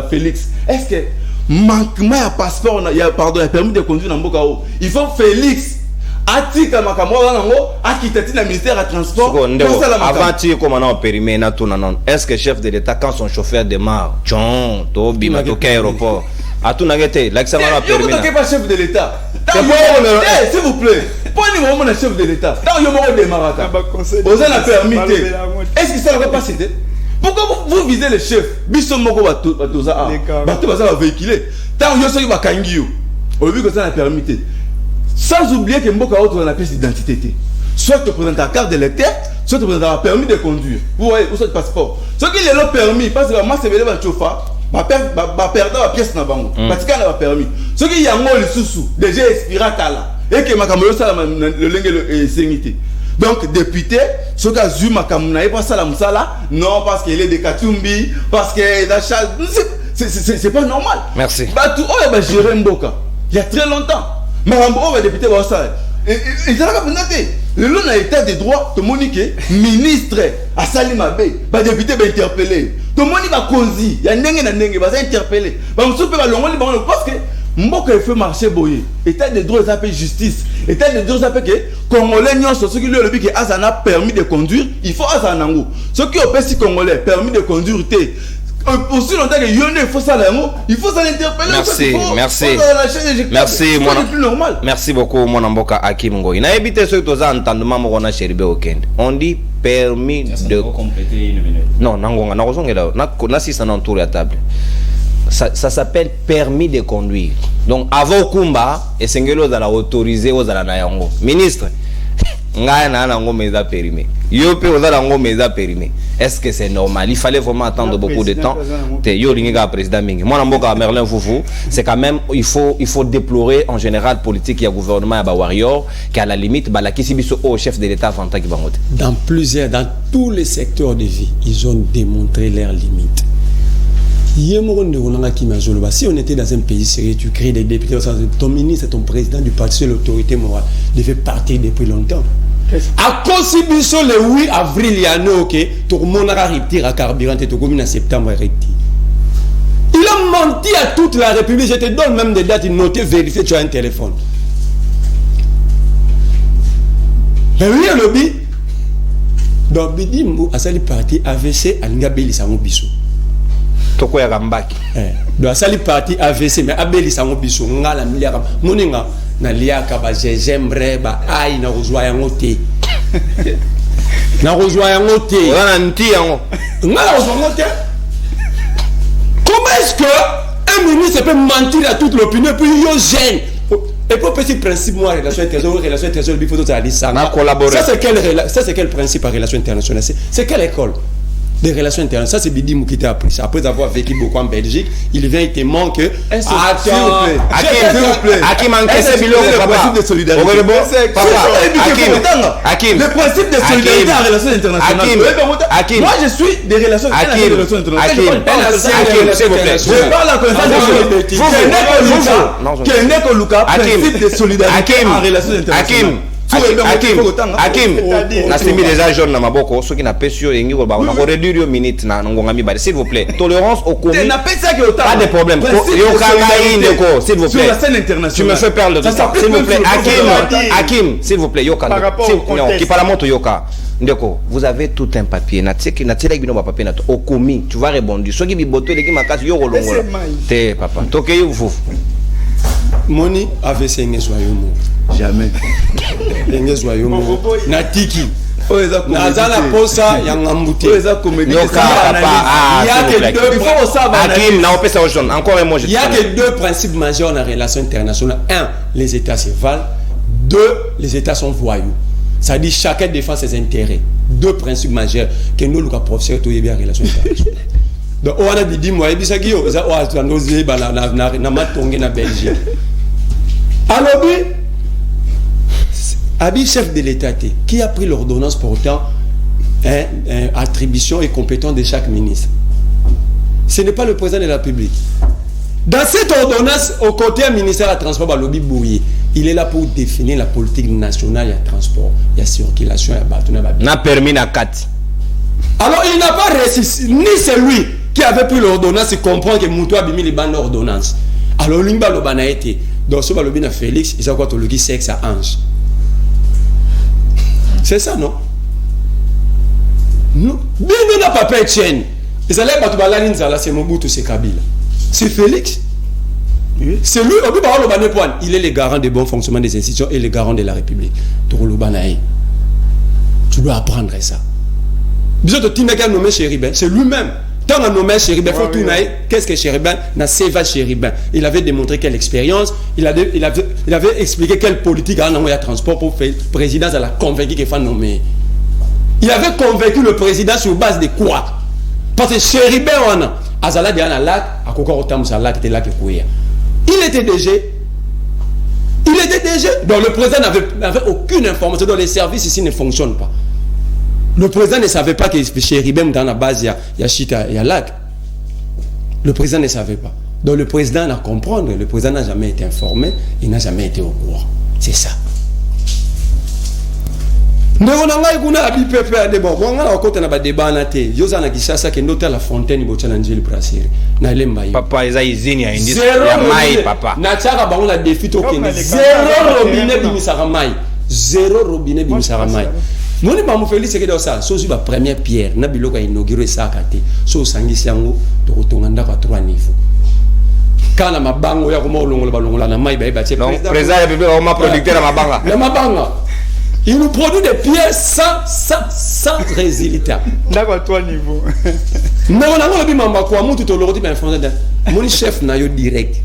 Félix, est-ce que manquement à passeport, il y a permis de conduire dans Bokao. Il faut Félix. Atika makamwa nango akitati na ministère à transport avant tu comme on périmé na tout non est-ce que chef de l'état quand son chauffeur démarre John to bima to aéroport a tout nagete l'accès à périmé vous n'êtes pas chef de l'état s'il vous plaît pas ni moment le chef de l'état tant yo mo démarre vous avez permis est-ce que ça va pas citer pourquoi vous visez le chef biso moko batoza bato baza véhiculer tant yo soki bakangi yo au vu que ça n'a permis. Sans oublier que Mboka a une pièce d'identité. Soit tu présentes ta carte d'électeur, soit tu présentes un permis de conduire. Vous voyez, ou soit le passeport. Ce qui est le permis, parce que moi, c'est le chauffeur, ma perdre la pièce dans le banc. Parce qu'il a permis. Ce qui est un mot, le sous-sous, déjà expiré à là. Et que ma caméra, ça, le lingue est sénité. Donc, député, ce qui a vu ma caméra, pas ça, non, parce qu'il est de Katumbi, parce qu'il est d'achat. C'est pas normal. Merci. Bah, tout, oh, il gérer Mboka. Il y a très longtemps. Marambo va député va ça. Et ça va pas le long a état de droit, tout le monde ministre à Salimabe, va député va interpeller. Tout le monde va causer, il y a n'engue va interpeller. Va me souper va longo parce que Mboka fait marcher boyer. État de droit ça fait justice. État de droit ça fait que Congolais nyons ceux qui le que Azana permis de conduire, il faut Azanango. Ceux qui ont payé Congolais permis de conduire aussi longtemps que il faut ça il faut ça l'interpeller. Merci merci beaucoup mon amboka Hakim Ngoyi na éviter ce que tu as entendement mo na Chéribe Okende on dit permis de compléter une minute non nangonga na kozongela na sisa na autour de la table ça s'appelle permis de conduire donc avant kumba et sengelo za la autoriser aux ala na yango ministre ngai na nango meza périmé yo pe oza nango meza périmé. Est-ce que c'est normal? Il fallait vraiment attendre beaucoup de temps. Yo ringa président mingi. Moi namboka Merlin Foufou, c'est quand même il faut déplorer en général politique il y a gouvernement ya ba warrior qui à la limite ba la kisibiso au chef de l'état avant qui bangote. Dans tous les secteurs de vie, ils ont démontré leurs limites. Si on était dans un pays sérieux, tu crées des députés, ton ministre, ton président du parti, c'est l'autorité morale, devait partir depuis longtemps. À cause le 8 avril, il y a tout le monde a retiré à carburant et tout le monde en septembre a retiré. Il a menti à toute la République. Je te donne même des dates, notées, vérifier, tu as un téléphone. Mais oui, le lobby. Donc, Bidi Mou a sali parti AVC à Ngabeli Sango Bissou. Toko ya Gambaki. Donc, a sali parti AVC, mais Abeli Sango Bissou, Ngala Miliaka, Moninga. Na liaka ba jembre ba ai na rozwa yango te na rozwa yango te ona nti yango na rozwa yango te. Comment est-ce que un ministre peut mentir à toute l'opinion puis yo gêne et pour petit principe moi relation internationale il faut tout aller ça collaborer. Ça c'est quel principe à relation internationale, c'est quelle école des relations internationales? Ça c'est Bidi Mou qui t'a appris ça. Après avoir vécu beaucoup en Belgique, il vient et te manque. S'il vous plaît. Hakim encaisse le principe de solidarité. Hakim. Le principe de solidarité en relations internationales. Hakim. Moi je suis des relations internationales. Hakim, s'il vous plaît. Je parle à connaissance de principe de solidarité en relations internationales. Hakim, Nassimi déjà jeune na maboko, ceux qui n'a pas sûr et on a réduire une minute na ngongami bari, s'il vous plaît. Tolérance au commun. Pas de problème. S'il vous plaît. Tu me fais perdre de temps. S'il vous plaît, Hakim, s'il vous plaît, Yoka. Qui parle moto Yoka. Ndeko, vous avez tout un papier. Natiki bino ba papier au commis, tu vas répondre. Ceux qui biboto les qui makasi yo rolongola. Té papa. Toke yo vous. Moni avait saigné soyons. Jamais. Natiki. Nazala posa yangambuti. Il y a que deux principes majeurs dans la relation internationale. Un, les États se valent. Deux, les États sont voyous. Ça dit chacun défend ses intérêts. Deux principes majeurs que nous, le professeur, tout est bien en relation internationale. Donc, on a dit, moi, na Belgique. Alors, Abi, chef de l'État, qui a pris l'ordonnance portant attribution et compétence de chaque ministre? Ce n'est pas le président de la République. Dans cette ordonnance, au côté du ministère du Transport, il est là pour définir la politique nationale, il y a transport, il y a circulation, il y a bateau. Il a permis la 4. Alors, il n'a pas résisté, ni celui qui avait pris l'ordonnance, il comprend que Moutou a mis les bandes d'ordonnance. Alors, Limba Lobana été. Donc, ce Balobina Félix, il a quoi le sexe à Ange. C'est ça, non? Non. Bien, n'a pas peur de chaîne. Ils allaient battre Balanine Zala, c'est Mobutu, c'est Kabila. C'est Félix. Oui. C'est lui, il est le garant du bon fonctionnement des institutions et le garant de la République. Tu dois apprendre ça. C'est lui-même. Tant qu'on a nommé Chéribin, qu'est-ce que Chéribin n'a Seva Chéribin. Il avait démontré quelle expérience, il avait expliqué quelle politique a envoyé à transport pour faire président, ça l'a convaincu qu'il fallait nommer. Il avait convaincu le président sur base de quoi? Parce que Chéribin, on a Azala de Lac, à Kokorotam, Lac était là que courir. Il était DG. Donc le président n'avait aucune information, donc les services ici ne fonctionnent pas. Le président ne savait pas que chez Ribem, dans la base, il y a Chita, il y a Lac. Le président ne savait pas. Donc le président n'a comprendre. Le président n'a jamais été informé. Il n'a jamais été au courant. C'est ça. Papa, ils ont izini à indice. Papa. Zéro robinet bimisaramaï. Mon époux Félix c'est que ça, c'est la première pierre. Nabilo a inauguré ça à côté. So sangisiango, to rotonganda à 3 niveaux. Quand la mabango ya komo longola na mai ba bâti. Non, président ya bébé on m'a producteur la mabanga. La mabanga. Il nous produit des pierres sans résultat. D'accord, 3 niveaux. Mais on a un peu mamba quoi, mon tout au lordi ben français. Mon chef na yo direct.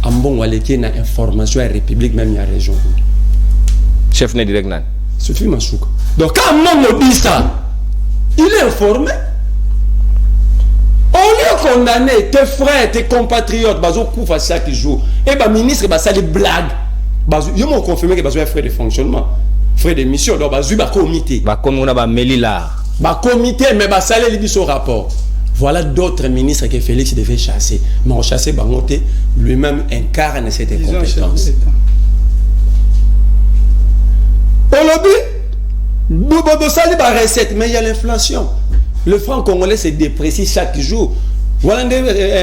Ambon waleke na information à République même ya région. Chef n'est direct nan. Sophie Masuka. Donc quand Momo dit ça, il est informé. Au lieu de condamner tes frères, tes compatriotes, bazo koufa chaque jour, et bah ministre bah ça les blagues. Bazo, je m'en confirme que bazo est frais de fonctionnement, frais de mission, donc bazo bah comité. Bah comme on a bah Melila. Bah comité, mais bah ça les dit son rapport. Voilà d'autres ministres que Félix devait chasser. Mais on chassait Bangote, lui-même incarne cette compétence. Au lobby, ça n'est pas recette, mais il y a l'inflation. Le franc congolais se déprécie chaque jour. Voilà une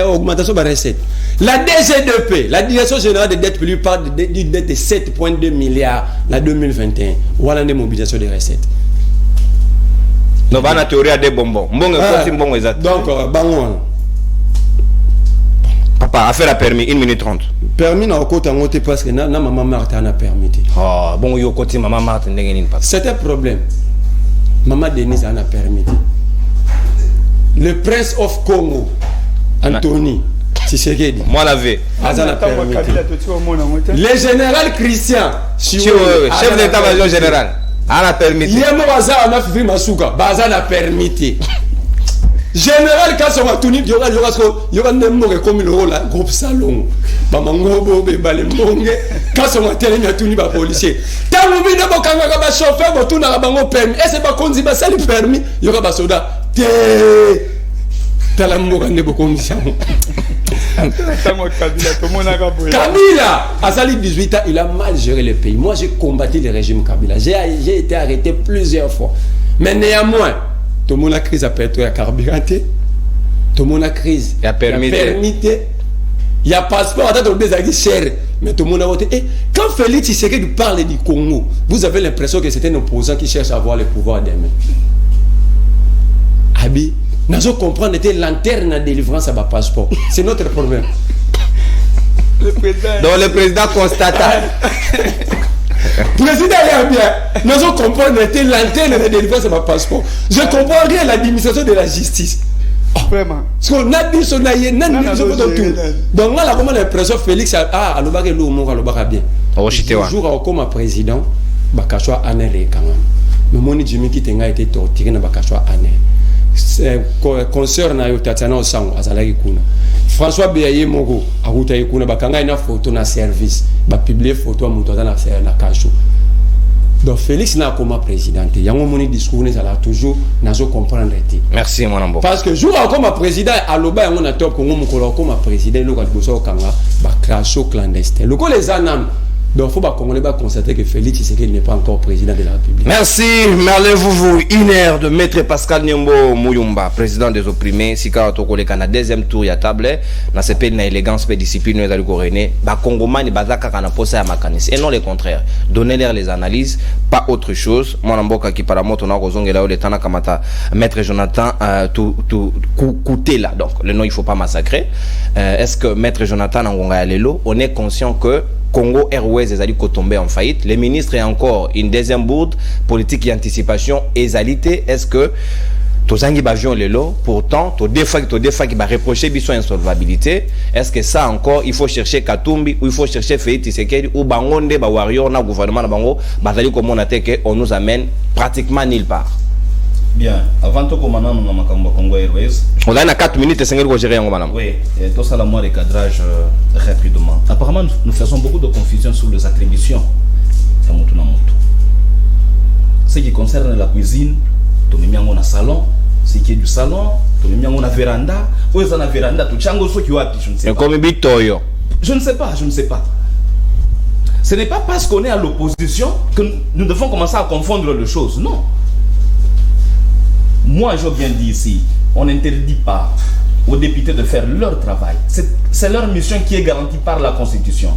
augmentation de la recette. La DGDP, la Direction Générale des Dettes publiques, parle d'une dette de 7,2 milliards en 2021. Voilà une mobilisation des recettes. Donc, on a théorie à des bonbons. Donc, papa, affaire à permis, 1 minute 30. Permis n'a pas été parce que maman Marthe a permis. Oh, bon, il y a côté maman Marthe n'est pas. C'est un problème. Maman Denise a permis. Le prince of Congo, Anthony Tshisekedi. Moi, la vie. Le général Christian, chef d'état-major général. On a permis. Il y a un Fifi Masuka, Bazan a permis. Général Kasson Anthony, il y aura un nombre comme le rôle groupe salon. Mamango, Balemong, Kasson Anthony, ba policier. Tant que vous n'avez pas chauffeur, vous n'avez pas permis. Et c'est pas qu'on dit, ça le permis, il y aura pas soldat. Kabila, à Sali 18 ans, il a mal géré le pays. Moi, j'ai combattu le régime Kabila. J'ai été arrêté plusieurs fois. Mais néanmoins, tout le monde a crise à pétrole à carburanté. Tout le monde a crise. Il y a permis. Il y a passeport, attends, des avis chers. Mais tout le monde a voté. Et quand Félix Tshisekedi parle du Congo, vous avez l'impression que c'est un opposant qui cherche à avoir le pouvoir des mains. Abi, nous comprenons que lanterne de délivrance à ma passeport. C'est notre problème. Donc le président constata. Président est bien. Nous comprenons que lanterne de délivrance à ma passeport. Je ne comprends rien à l'administration de la justice. Vraiment. Parce qu'on a dit son aïe, n'a pas tout. Donc là, comment l'impression Félix a à l'obag et l'eau, à l'obag bien. Le jour comme président, Bakachwa Anel quand même. Mais mon Jimmy qui a été torturé dans Bakachwa Anel. Concert na yo Tatiana Osango azalaki kuna François Beyaye Mogo aruta kuna bakanga ina photo na service ba publier photo muto na kasho. Donc Félix na comme président yango moni discours ne sala toujours nazo comprendre te. Merci mon ambo. Parce que jour comme président aloba yango na top Congo mukolo comme président local boso kanga ba kasho clandestin. Loko les anam. Donc, il faut pas qu'on constater que Félix Tshisekedi n'est pas encore président de la République. Merci, Merlin Vouvou. Une heure de maître Pascal Nyombo Mouyumba, président des opprimés. Si quand on a le deuxième tour, il y a table. Dans ce pays, il y a élégance, discipline, il y a le Coréné. Bah, Congomani, Bazaka, quand on a posé à Makanis. Et non le contraire. Donnez-leur les analyses, pas autre chose. Moi, Namboka, qui par la moto, on a raison, là, le Tana Kamata, maître Jonathan, coûté là. Donc, le nom, il ne faut pas massacrer. Est-ce que maître Jonathan, on est conscient que Congo Airways est allé tomber en faillite. Les ministres est encore une deuxième bourde politique et anticipation égalité. Est-ce que Tozangi Bavion Lelo, pourtant, des fois qui va reprocher biso insolvabilité. Est-ce que ça encore, il faut chercher Katumbi ou il faut chercher Félix Tshisekedi ou Bangonde, Warrior, na gouvernement na Bango, Bazali comme on a dit qu'on nous amène pratiquement nulle part. Bien, avant tout comme on a Congo Airways. On a 4 minutes et 5 minutes gérer madame. Oui, tout ça là moi les cadrages rapidement. Apparemment nous faisons beaucoup de confusion sur les attributions de moto na moto. Ce qui concerne la cuisine, tu mets en un salon, ce qui est du salon, tu mets en une véranda, ou dans la véranda tu chango ce qui wapi, je ne sais pas. Comme Bitoyo. Je ne sais pas. Ce n'est pas parce qu'on est à l'opposition que nous devons commencer à confondre les choses, non. Moi, je viens dire ici, on n'interdit pas aux députés de faire leur travail. C'est leur mission qui est garantie par la Constitution.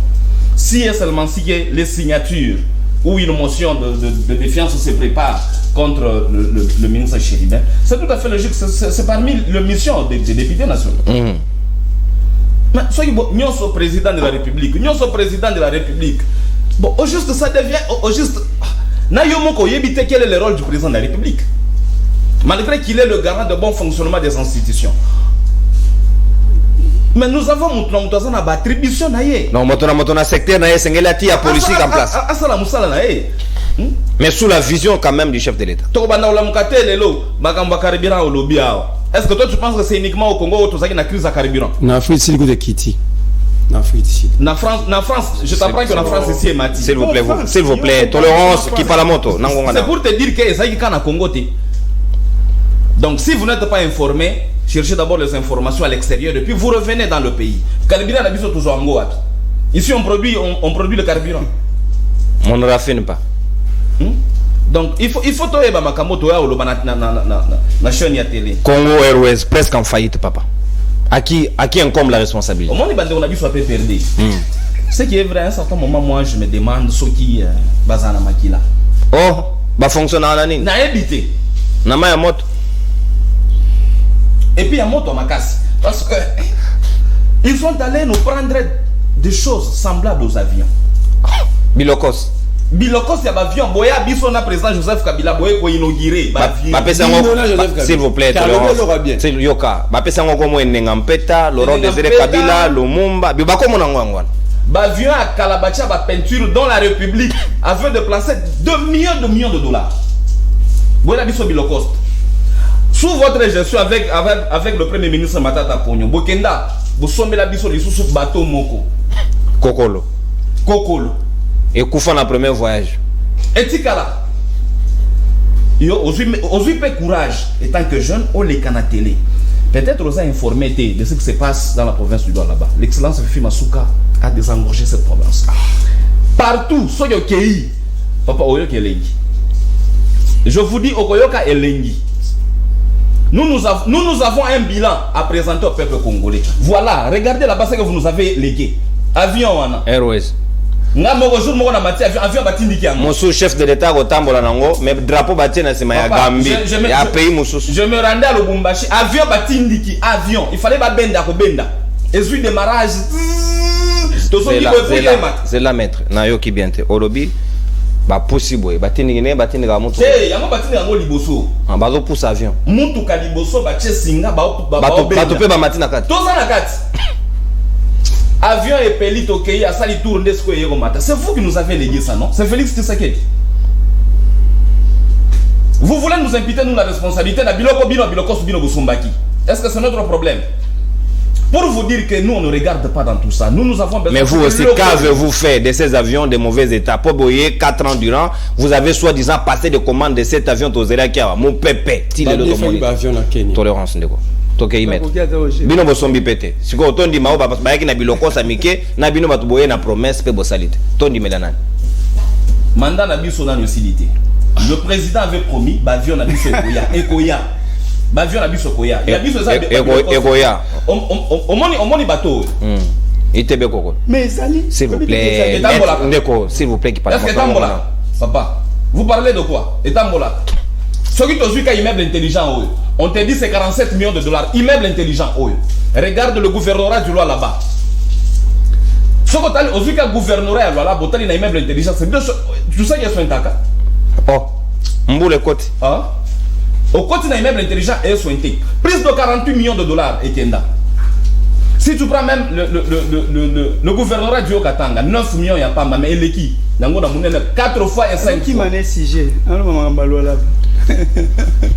Si et seulement si les signatures ou une motion de défiance se prépare contre le ministre Chéribin, c'est tout à fait logique. C'est parmi les missions des députés nationaux. Mais soyez bon, nous sommes président de la République. Bon, au juste, ça devient... Au juste... Nayomoko yebite quel est le rôle du président de la République. Malgré qu'il est le garant de bon fonctionnement des institutions. Mais nous avons une attribution. Non, mon secteur, c'est la politique en place. Mais sous la vision quand même du chef de l'État. Est-ce que toi tu penses que c'est uniquement au Congo où tu as une crise de carburant? En Afrique, c'est le Kiti. En France, je t'apprends que la France ici est mati. S'il vous plaît, tolérance qui parle la moto. C'est pour te dire que ça y est quand Congo. Donc si vous n'êtes pas informé, cherchez d'abord les informations à l'extérieur et puis vous revenez dans le pays. Carburant la biso toujours en Goa. Ici on produit le carburant. On ne raffine pas. Donc il faut toyer Bamakamoto na chaîne ya télé. Congo Airways presque en faillite, papa. À qui incombe la responsabilité? Au moment où on a vu soit perdu. Ce qui est vrai, à un certain moment, moi je me demande ce qui bazana makila. Oh, bah fonctionne à la ligne. Na habité. Na ma moto. Et puis il y a moto makasi parce que ils sont allés nous prendre des choses semblables aux avions. Bilokos. Bilokos il y a avion boya biso na président Joseph Kabila boye ko inaugurer s'il vous plaît, c'est yoka. Ba pesa ngo komo enenga mpeta, Laurent Désiré Kabila, Lumumba, biba komo na ngwangwana. Ba avion à Kalabacha ba peinture dans la République afin de placer 2 millions de dollars. Boya biso Bilokos. Sous votre gestion avec le premier ministre Matata Ponyo, Bokenda, vous sommez la biso sous bateau moko. Kokolo. Et Koufa na premier voyage. Et Tikala. Aujourd'hui, peu courage, étant que jeune, on les canne à télé. Peut-être on a informé de ce qui se passe dans la province du Nord là-bas. L'excellence Fifi Masuka a désengorgé cette province. Partout, Soyokéi, Papa Oyoke Elengi. Je vous dis, Okoyoka Elengi. Nous avons un bilan à présenter au peuple congolais. Voilà, regardez là-bas ce que vous nous avez légué. Avion, Airways. Mon sous-chef de l'État au Tambola Nango, mais drapeau bâti na sima ya Gambie. Il y a pays moussous. Je me rendais à Lubumbashi. Avion batindiki, avion. Il fallait benda ko benda. Et puis démarrage. C'est la maître. Nayo ki biente. Olobi. Ba possible batini ga moto. Eh, yango batini yango liboso. En bazo pousse avion. Muntu ka liboso ba chesinga ba to ba matina kati. Toza na kati. Avion et Pellit au Kenya, ça les tourne des squares au matin. C'est vous qui nous avez légué ça, non? C'est Félix Tshisekedi. Vous voulez nous imputer nous la responsabilité de Biloko Subino Bosumbaki. Est-ce que c'est notre problème? Pour vous dire que nous on ne regarde pas dans tout ça. Nous avons besoin. Mais vous aussi, qu'avez-vous fait de ces avions de mauvais état? Pour boyer 4 ans durant, vous avez soi-disant passé de commandes de cet avion au Zélakia. Mon pépé. Tolérance, Ndeko. Toke y mettre. Bino bosombi pété. Si ko tondi mao ba bayaki na biloko samike na bino batuboye na promesse pe bosalite. Tondi melanani. Mandat na biso na yosilité. Le président avait promis bavion na biso Ekoya. Bavion na biso Koya. Ya biso ça Ekoya. Omoni bateau. Itebe koko. Mais Zali, s'il vous plaît. Ndeko, s'il vous plaît qui parle. Est-ce que Tambola? Papa, vous parlez de quoi? Et Tambola. Ce qui te dit immeuble intelligent, on te dit c'est 47 millions de dollars. Immeuble intelligent, regarde le gouvernorat du loi là-bas. Ce que tu as le gouvernorat là-bas, tu as un immeuble intelligent. C'est tout ça qui est sur un taka. Oh, mboule côté. Ah, au côté d'un immeuble intelligent et sur un take. Plus de 48 millions de dollars et tienda. Si tu prends même le gouvernorat du Okatanga, 9 millions, il n'y a pas, mais il est qui? 4 fois et 5 fois.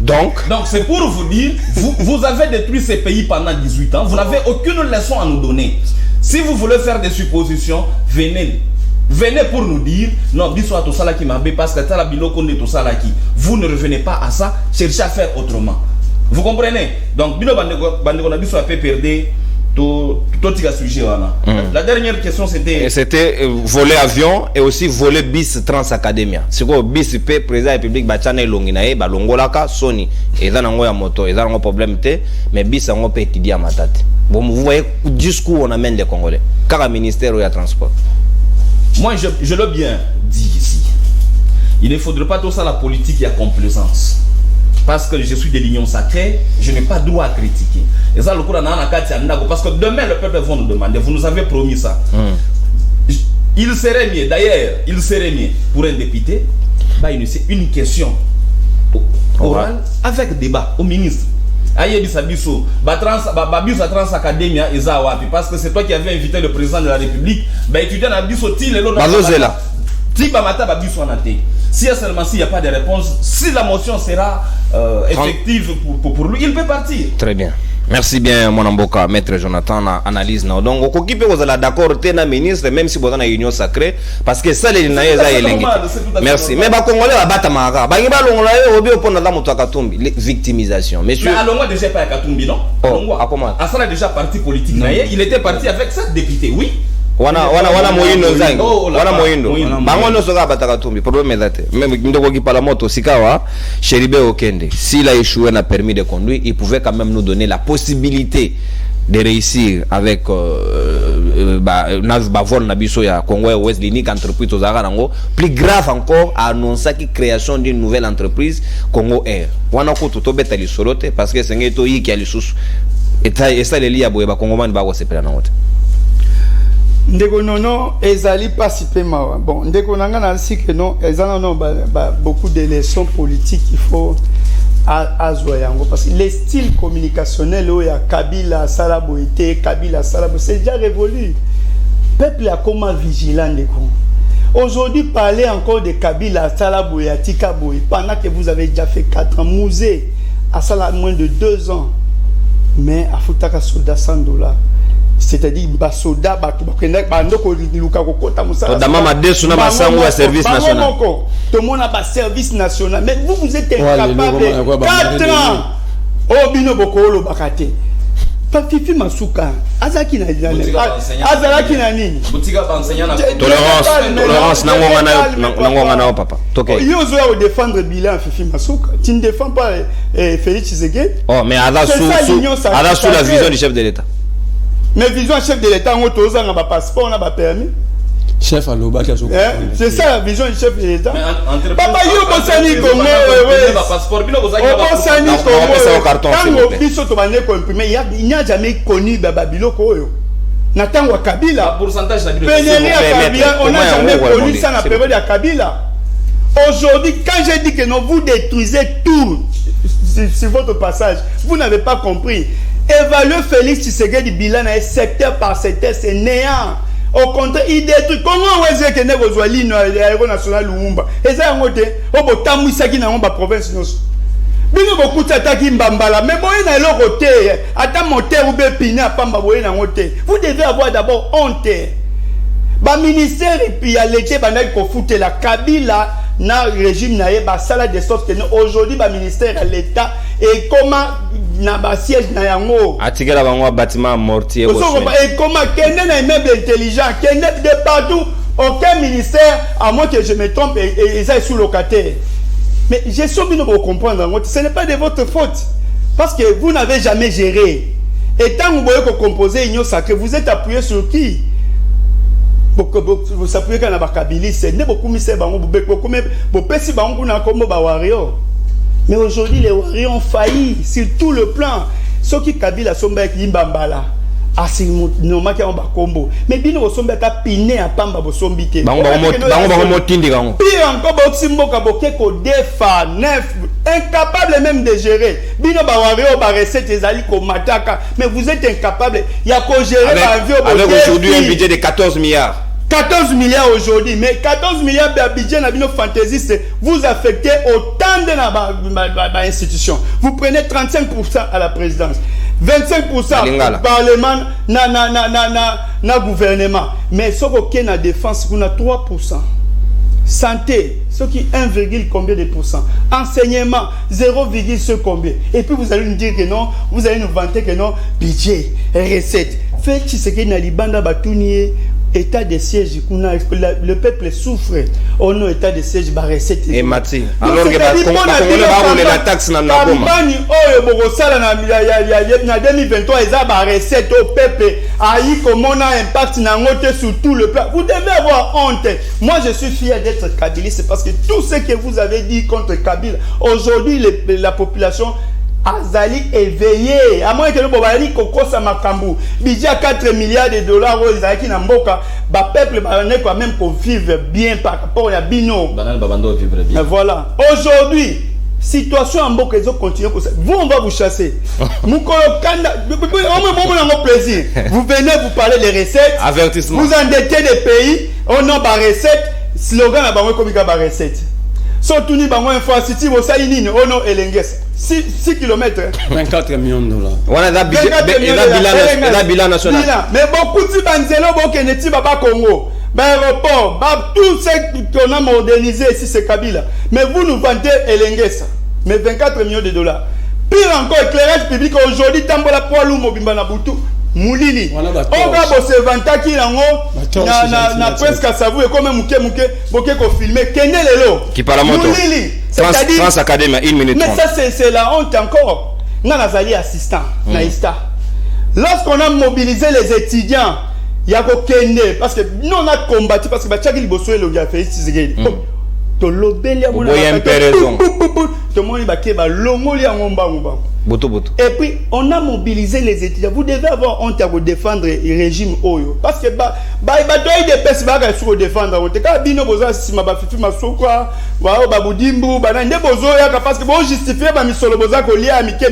Donc c'est pour vous dire, vous avez détruit ces pays pendant 18 ans, vous n'avez aucune leçon à nous donner. Si vous voulez faire des suppositions, venez pour nous dire, non, bisous tout ça qui m'a parce que ça la biloko de tout ça là qui. Vous ne revenez pas à ça, cherchez à faire autrement. Vous comprenez? Donc, bino bandeko na biso a fait perdre tout sujet. La dernière question c'était voler avion et aussi voler bis Transacademia. C'est quoi bis pe président République bachane longinae balongolaka Sony et dans ngoya moto et dans un problème té mais bis on peut étudier à matate. Bon vous voyez jusqu'où on amène les Congolais car un ministère ou transport. Moi je l'ai bien dit ici. Il ne faudrait pas tout ça la politique et la complaisance. Parce que je suis de l'union sacrée, je n'ai pas droit à critiquer. Et ça, le coup, parce que demain, le peuple va nous demander, vous nous avez promis ça. Il serait mieux, d'ailleurs, il serait mieux pour un député, bah, c'est une question orale avec débat au ministre. Parce que c'est toi qui avais invité le président de la République, bah, étudiant à Bisso, seulement s'il n'y a pas de réponse, si la motion sera effective pour lui, il peut partir. Très bien. Merci bien, mon amboka, maître Jonathan, analyse. Donc, on peut vous allez d'accord, t'es un ministre, même si vous avez une union sacrée, parce que ça, les merci. Mais, Congolais, victimisation. Monsieur. Mais Alonga déjà pas à Katumbi, non? Oh, à comment? Asala déjà parti politique. Il était parti avec 7 députés, oui. Wana moyindo zangi wana moyindo bango no soka bataka tumbi problème ezate même ndoko ki pala moto sikawa Cheribe Okende s'il a échoué na permis de conduire il pouvait quand même nous donner la possibilité de réussir avec vol na biso ya Congo West Linique entreprise ozaka nango plus grave encore a annoncé la création d'une nouvelle entreprise Congo Air wana ko to beta li solote parce que senge to yiki ali susu et ça les lia boye ba Congomani ba ko sepela na wote. Ndeko nono ezali pasipe mawa. Bon, ndeko nanga na si que non, ezana non beaucoup de leçons politiques il faut azwa yango parce que les styles communicationnels où il y a Kabila Salaboité, Kabila Salabo, c'est déjà révolu. Peuple a comment vigilant ndeko. Aujourd'hui parler encore de Kabila Salaboya Tikaboy pendant que vous avez déjà fait 4 ans musée à ça moins de 2 ans. Mais à futaka soldat $100. C'est-à-dire basoda bandoko luka kokota musala dama desu na masango ya service national tout le monde a service national mais vous êtes incapable 4 ans oh bino bokolo bakate Papifi Masuka azaki na azalaki na nini butika ba enseignant tolérance nangonga na papa toke yo zo ya défendre bilan Fifi Masuka tu ne défends pas Félix Tshisekedi oh mais à la vision du chef de l'État. Mais vision chef de l'État, on a un passeport, on a un permis. Chef à l'Oba, c'est ça la vision du chef de l'État. Papa, yo bosani Congo, bosani Congo. Il n'y a jamais connu Babilo Koyo. Nathan Kabila. Pourcentage de Kabila, on n'a jamais connu ça dans la période de Kabila. Aujourd'hui, quand j'ai dit que non, vous détruisez tout sur votre passage, vous n'avez pas compris. Évaluer Félix Tshisekedi bilan secteur par secteur, c'est néant. Au contraire, il détruit. Comment on va dire que nous avons l'île aéronationale Lumumba? Et ça, on va dire, on va tamu saki na ngomba province nous. Bino beaucoup t'attaquer Mbambala, mais boye na lo côté, ata moteur ou be pina pamba boye na ngote. Vous devez avoir d'abord honte. Ba ministère et puis à l'été banal ko foutre la Kabila na régime na ba sala de sorte que aujourd'hui ba ministère à l'état et comment na ba siège na yango atikela bango bâtiment mortier et comment kende na immeuble intelligent kende de partout aucun ministère à moins que je me trompe et ça est sous locataire. Mais j'ai souhaité vous comprendre, ce n'est pas de votre faute parce que vous n'avez jamais géré et tant que vous voyez que composer union sacrée vous êtes appuyé sur qui? Vous s'appuyez quand on a Kabila, c'est ne beaucoup mis beaucoup mais si bango na comme ba warrior. Mais aujourd'hui les warriors ont failli sur tout le plan. Ceux qui Kabila sont avec Imbambala. Ah c'est normal qu'il y a un combo. Mais bien au sommet ka piné à pamba bo sombité. Bango motindi gango. Pire encore ba simboka boke ko defa neuf incapable même de gérer. Bino ba warrior ba recette ezali ko mataka mais vous êtes incapable. Il y a ko gérer ba vie au avec aujourd'hui un budget de 14 milliards. 14 milliards aujourd'hui, mais 14 milliards de budget na bino fantaisiste, vous affectez autant de la institution. Vous prenez 35% à la présidence, 25% parlement, na gouvernement. Mais ce qui est na défense, vous avez 3%. Santé, ce qui est 1, combien de pourcents. Enseignement, 0, ce combien. Et puis vous allez nous dire que non, vous allez nous vanter que non, budget, recette. Faites ce qui est na libanda batunier. État de siège, le peuple souffre. On a état de siège, bah recette. Et Mati. Alors que la taxe n'a pas de campagne, oh, en 2023, ils ont bah recette au peuple. Aïe, comment on a impact sur tout le plan. Vous devez avoir honte. Moi, je suis fier d'être kabiliste parce que tout ce que vous avez dit contre Kabila, aujourd'hui, la population Azali éveillé. À moins que le Bobali Kokosa Makambu, budget 4 milliards de dollars, Izaki Namboka, bah peuple baronné quand même qu'on vive bien par rapport à Bino. Mais voilà. Aujourd'hui, situation en Mboka, ils ont continué comme ça. Vous, on va vous chasser. Plaisir. Vous venez vous parler des recettes. Avertissement. Vous endettez des pays. On a des recettes. Slogan à Bango Komika des recettes. Surtout ni bango info city bo salinine ono elenges 6 km 24 millions de dollars. Voilà la bilan national. Mais beaucoup de banzelo bo keneti baba Congo. Aéroport, tout ce qu'on a modernisé ici c'est Kabila. Mais vous nous vendez elenges. Mais 24 millions de dollars. Pire encore, éclairage public aujourd'hui, Tambola Poilou Mobimba Nabutu, Moulili. On va se vanter qui na presque à savouer comme mouké boké ko filmer Kené Lelo. Qui parle à moto. Moulili. C'est-à-dire France Academy 1 minute 30. Mais ça c'est la honte encore. Nazali assistant Naïsta. Lorsqu'on a mobilisé les étudiants, il y a Kené parce que nous on a combattu parce que Bachaki Liboso et le gars fait ici to lobelia mona to moni bakeba longolia ngomba ngomba boto. Et puis on a mobilisé les étudiants. Vous devez avoir honte à défendre le régime oyo parce que ba doy de pes ba ka sur défendre on te ka bino boza sima ba fifi masokwa wa ba budimbu ba nde bozo ya ka parce que bon justifier ba misolo boza ko lia mike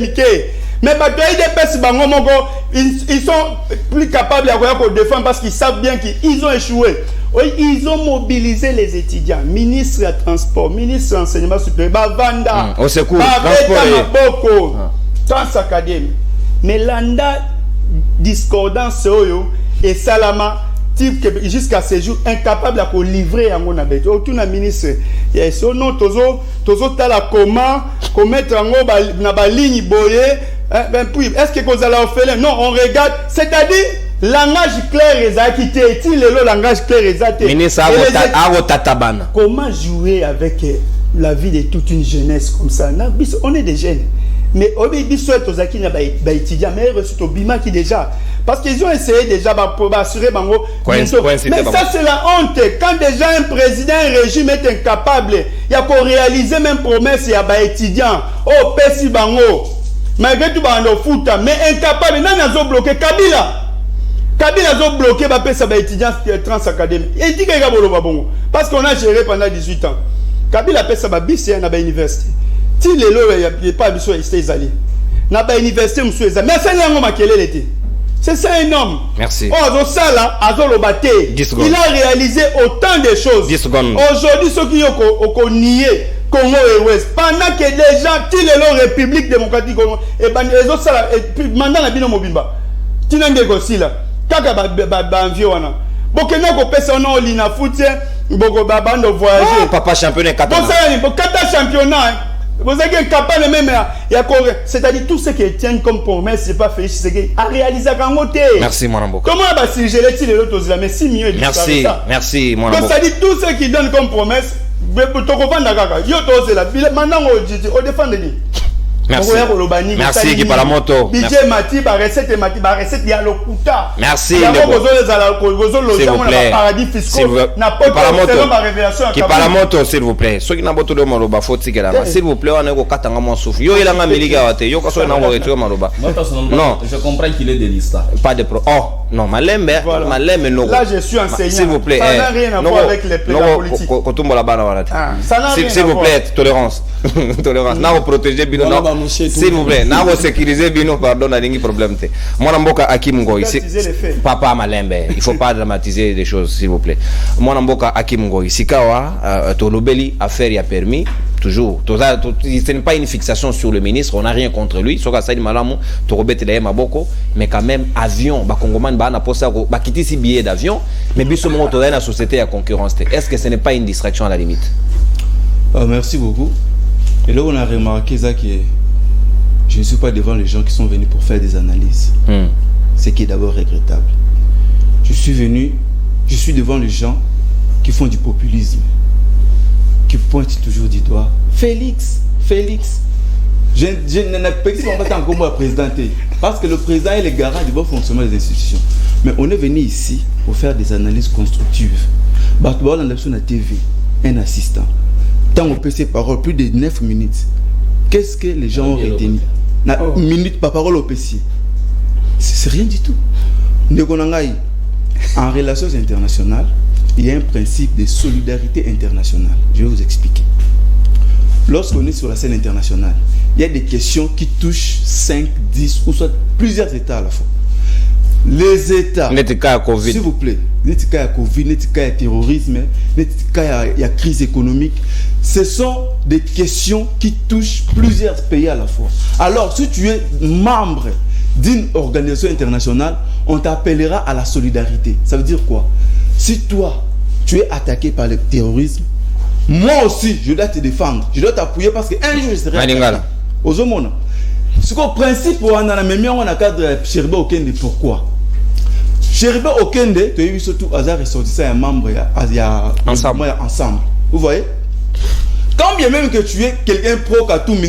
mais ba doy de pes ba ngomoko ils sont plus capables à défendre parce qu'ils savent bien qu'ils ont échoué. Oui, ils ont mobilisé les étudiants, ministre de transport, ministre de l'enseignement supérieur, Bavanda, au secours, transport, Transacadémie. Mais l'anda discordance et Salama type jusqu'à ce jour incapable à livrer à mon abet. Autour d'un ministre, il y a son nom tozo tala comment mettre en na ba ligne boyé. Ben puis est-ce que vous allez faire? Non, on regarde, c'est-à-dire langage clair exacté, est-il le langage clair exacté? Ministre Tatabana. Comment jouer avec la vie de toute une jeunesse comme ça? On est des jeunes. Mais on souhaite aux acquis étudiants, mais reçu au Bima qui déjà. Parce qu'ils ont essayé déjà pour assurer Bango. Mais ça c'est la honte. Quand déjà un président, un régime est incapable, il y a qu'on réaliser même promesse, il y a des étudiants. Oh, Pessi Bango. Malgré tout, Bango foot, mais incapable. Non, ils ont bloqué Kabila. Kabila a bloqué les étudiants Transacadémie. Il dit qu'il y a bon. Parce qu'on a géré pendant 18 ans. Kabila a fait ça à l'université. Si les lois, il n'y a pas de choses à aller. N'a pas l'université, monsieur. Mais c'est un homme qui est l'été. C'est ça un homme. Merci. Oh, ça là, il a réalisé autant de choses. 10 secondes. Aujourd'hui, ceux qui ont nié Congo et Ouest, pendant que les gens, qui les République démocratique Congo, et ben les autres ça, maintenant la bino mobimba. Tu n'as pas aussi là. Kaka ba environ. Bokena ko pesa no lina foot, boko ba bando voyager. Papa championnat Qatar. Bon ça, bon Qatar championnat. Vous êtes capable même c'est-à-dire tout ce qui tient comme promesse, c'est pas fait, c'est à réaliser à côté. Merci mon ambo. Comment va si je l'ai dit les autres mais 6 millions de merci, merci mon ambo. C'est-à-dire tout ce qui donne comme promesse, to ko vanda kaka. Yo to c'est la maintenant on défend de lui. Merci. Merci qui par la moto. Budget mati ba recette ya lokuta. Merci. S'il vous plaît. Paradis fiscaux. Na pas qui par la moto s'il vous plaît. Ceux qui n'a pas tout de maloba faut que là. S'il vous plaît on est au katanga mo souffle. Yo il a nga miliga wate. Yo ka so na ngo retrouver maloba. Non, je comprends qu'il est de l'ista. Pas de pro. Oh, non, malembe no. Là je suis enseignant. S'il vous plaît. Ça n'a rien à voir avec les plans politiques. Kotumbo la bana wana. S'il vous plaît, tolérance. Tolérance. Na protéger bino. S'il vous plaît, na sécuriser bino pardon na lingi problème te. Mwana mboka Hakim Ngoy, papa malembe, il faut pas dramatiser des choses s'il vous plaît. Mwana mboka Hakim Ngoy, sikawa to lobeli affaire ya permis toujours. Ce n'est pas une fixation sur le ministre, on n'a rien contre lui. Soka Saïd Malamu, to robete la maboko, mais quand même avion, ba Congoman ba na posa ba quitter si billet d'avion, mais biso mo to na société à concurrence. Est-ce que ce n'est pas une distraction à la limite? Merci beaucoup. Et là on a remarqué ça qui est je ne suis pas devant les gens qui sont venus pour faire des analyses. Ce qui est d'abord regrettable. Je suis devant les gens qui font du populisme, qui pointent toujours du doigt. Félix. Je n'ai pas encore moi présidenter. Parce que le président est le garant du bon fonctionnement des institutions. Mais on est venu ici pour faire des analyses constructives. Batouba dans la TV, un assistant. Tant on peut ses paroles, plus de 9 minutes. Qu'est-ce que les gens ont retenu? Minute par parole au PC. C'est rien du tout. En relations internationales, il y a un principe de solidarité internationale. Je vais vous expliquer. Lorsqu'on est sur la scène internationale, il y a des questions qui touchent 5, 10 ou soit plusieurs États à la fois. les États, Covid. s'il vous plaît, les cas Covid, les cas terrorisme, les cas crise économique, ce sont des questions qui touchent plusieurs pays à la fois. Alors, si tu es membre d'une organisation internationale, on t'appellera à la solidarité. Ça veut dire quoi? Si toi, tu es attaqué par le terrorisme, moi aussi, je dois te défendre. Je dois t'appuyer parce qu'un jour, je serai attaqué. Aux hommes, ce qu'au principe, on a la même on a cadre Cheribe Okende. Pourquoi? Cheribe Okende, tu as vu surtout hasard ressortissant un membre, il y a ensemble. Vous voyez? Quand bien même que tu es quelqu'un pro-Katoum, tu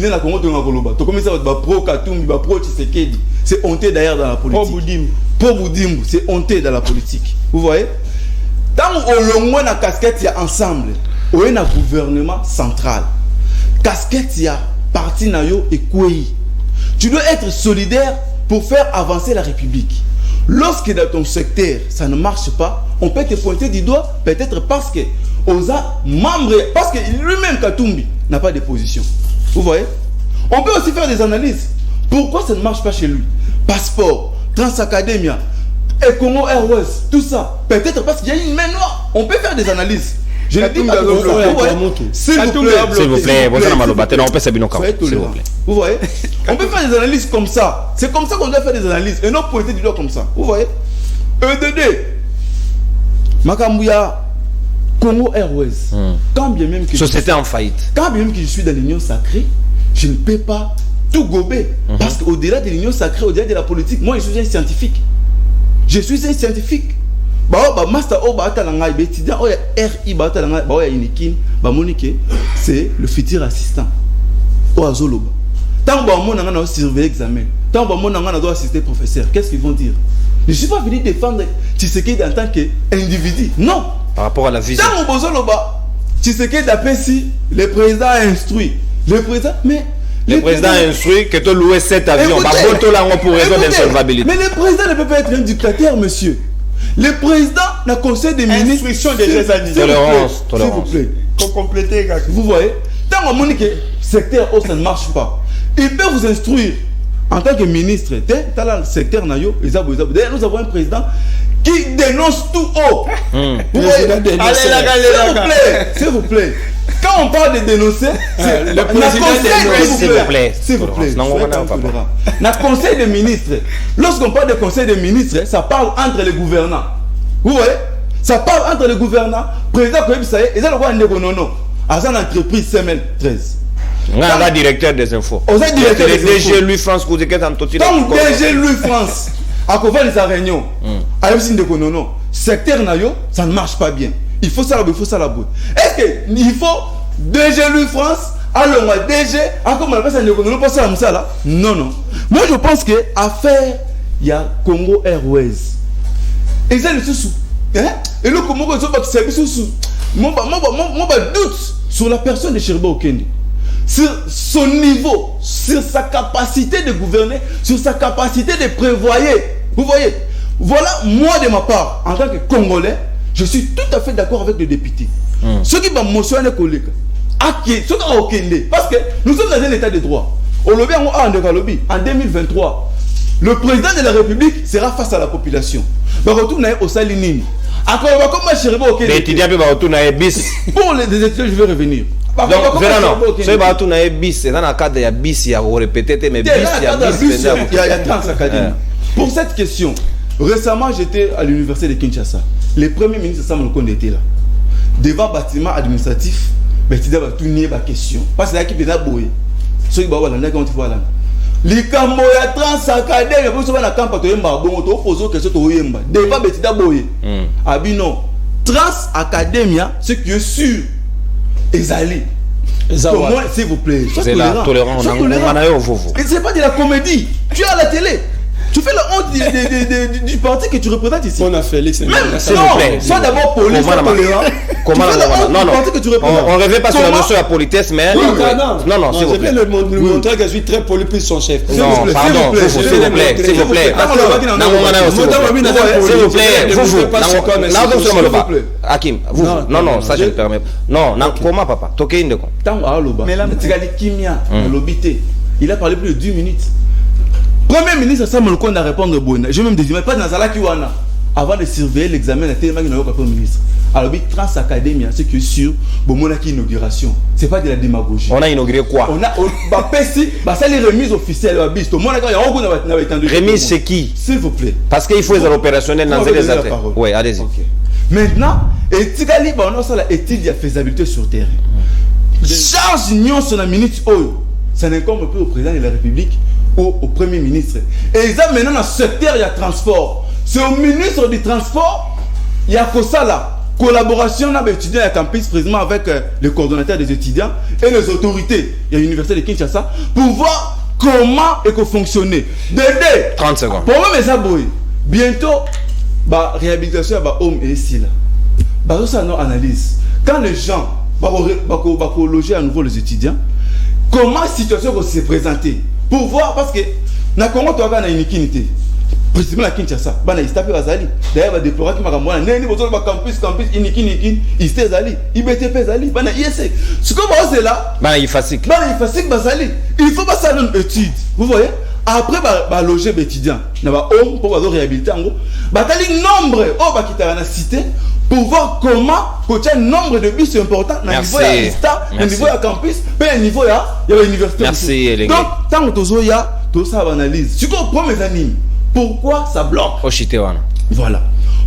commences à être pro-Katoum, pro-Tshisekedi. C'est honteux d'ailleurs dans la politique. Pro-Boudimbu, c'est honteux dans la politique. Vous voyez? Tant au long la casquette, il y a ensemble. Il y a un gouvernement central. Casquette, il y a parti nayo et Kouei. Tu dois être solidaire pour faire avancer la République. Lorsque dans ton secteur, ça ne marche pas, on peut te pointer du doigt, peut-être parce que Oza membre, parce que lui-même Katumbi n'a pas de position. Vous voyez? On peut aussi faire des analyses. Pourquoi ça ne marche pas chez lui? Passeport, Transacademia, Econgo Airways, tout ça. Peut-être parce qu'il y a une main noire. On peut faire des analyses. Je ne dis pas que s'il vous plaît, vous voyez? On peut faire des analyses comme ça. C'est comme ça qu'on doit faire des analyses et non pointer du doigt comme ça. Vous voyez? EDD, Makambuya, Congo Airways. Quand bien même que société en faillite. Quand bien même que je suis dans l'union sacrée, je ne peux pas tout gober. Parce qu'au-delà de l'union sacrée, au-delà de la politique, moi je suis un scientifique. Je suis un scientifique. Master étudiant RI c'est le futur assistant. Tant que on a surveillé l'examen, tant que on a assisté professeur, qu'est-ce qu'ils vont dire? Je ne suis pas venu défendre Tshisekedi en tant qu'individu. Non. Par rapport à la vision. Tant que Tshisekedi a si le président a instruit. Le président, mais le président a instruit que tu loues 7 avions. Pour raison d'insolvabilité. Mais le président ne peut pas être un dictateur, monsieur. Le président n'a conseil des ministres. Instruction des raisonnements. Tolérance. S'il vous plaît. Pour compléter, vous voyez, tant que le secteur où ça ne marche pas, il peut vous instruire en tant que ministre. Dans le secteur, d'ailleurs, nous avons un président qui dénonce tout haut. S'il vous plaît. Quand on parle de dénoncer, c'est le président s'il vous plaît. Le conseil des ministres. Lorsqu'on parle de conseil des ministres, ça parle entre les gouvernants. Vous voyez? Ça parle entre les gouvernants. Président Koyebi Saye, ils ont le droit de à une entreprise CML 13. On a directeur des infos. On a directeur des infos. DG Louis France Koudeket en Toti. Quand DG Louis France a couvert les réunions, à l'office de Konono, secteur Nayo, ça ne marche pas bien. Il faut ça la boue. Est-ce qu'il faut DG Louis France, alors moi DG, comme on appelle ça, ne pas ça ça là? Non. Moi je pense que affaire, il y a Congo Airways. Et ça le sous. Et le Congo Airways, sous. Mon doute sur la personne de Cheribe Okende, sur son niveau, sur sa capacité de gouverner, sur sa capacité de prévoir. Vous voyez? Voilà, moi de ma part, en tant que Congolais, je suis tout à fait d'accord avec le député. Ceux qui m'ont mentionné collègues, parce que nous sommes dans un état de droit. En 2023, le président de la République sera face à la population. Au Salinine. Pour les étudiants, je vais revenir. Donc, c'est pas tout bis. C'est dans le cadre de bis, il y a répété, mais bis, il y a bis. Il y a 30 académies. Pour cette question, récemment, j'étais à l'université de Kinshasa. Le premier ministre Samuel Konde était là. Devant bâtiment administratif, mais tu dois tout nier ma question. Parce que l'équipe est là, boy. Ceux qui vont là, quand tu vois là. Les cambo ya Transacademia, vous savez, la camp, tu es bon, tu poses une question, tu es bon. Devant Betida Boye. Abino. Transacademia, ce qui est sûr, Ezali. S'il vous plaît. C'est la tolérance. Et c'est pas de la comédie. Tu es à la télé. Tu fais la honte du parti que tu représentes ici. On a fait l'excellent. S'il vous plaît. Sois d'abord poli, sois tolérant. Comment non, on ne revient pas sur la notion de la politesse, mais. Non, s'il vous plaît. Je vais lui montrer que je suis très poli plus son chef. Non, pardon, s'il vous plaît. S'il vous plaît. Hakim, vous. Non, ça je ne permets pas. Non, comment papa? Toké Indeko. Il a parlé plus de 10 minutes. Premier ministre Samuel Konda répondre bon. Je même dis mais pas dans Zala Kiwana avant de surveiller l'examen de tellement qu'il n'a pas Premier ministre. Alors oui, Trans Academy, c'est que sur bon mon inauguration. C'est pas de la démagogie. On a inauguré quoi? On a ça les remises officielles à Bisto. Mon il y a beaucoup de remise c'est qui? S'il vous plaît. Parce qu'il faut être opérationnel dans les athlètes. Oui, allez-y. Okay. Maintenant, étude on a ça la étude de faisabilité sur terrain. Charge union sur la minute oyo. Ça n'incombe plus au président de la République ou au Premier ministre. Et ça maintenant dans le secteur il y a transport. C'est au ministre du transport, il y a que ça là. Collaboration avec les étudiants à campus précisément avec le coordonnateur des étudiants et les autorités. Il y a l'université de Kinshasa pour voir comment il faut fonctionner. Dédé 30 secondes. Pour moi, mais ça bouille. Bientôt, bah réhabilitation bah homme et ici là. Bah ça non analyse. Quand les gens bah loger à nouveau les étudiants, comment la situation va se présenter pour voir parce que na Congo tu as une infinité. Précisément la Kinshasa, bana istape bazali. D'ailleurs va déplorer qui m'a moi neni bozo ba campus iniki iste zali, IBTP zali, bana ISC. Ce que moi c'est là, bana ifasik bazali. Il faut pas ça une étude. Vous voyez? Après ba loger les étudiants, na ba homme pour ba réhabiliter en gros. Ba tali nombre oh ba kita na cité pour voir comment coacher nombre de bus important na niveau ya ISTA, na niveau ya campus, pe niveau ya l'université. Merci. Donc tant que ya tout ça analyse. Ce qu'on prend mes amis. Pourquoi ça bloque? Voilà.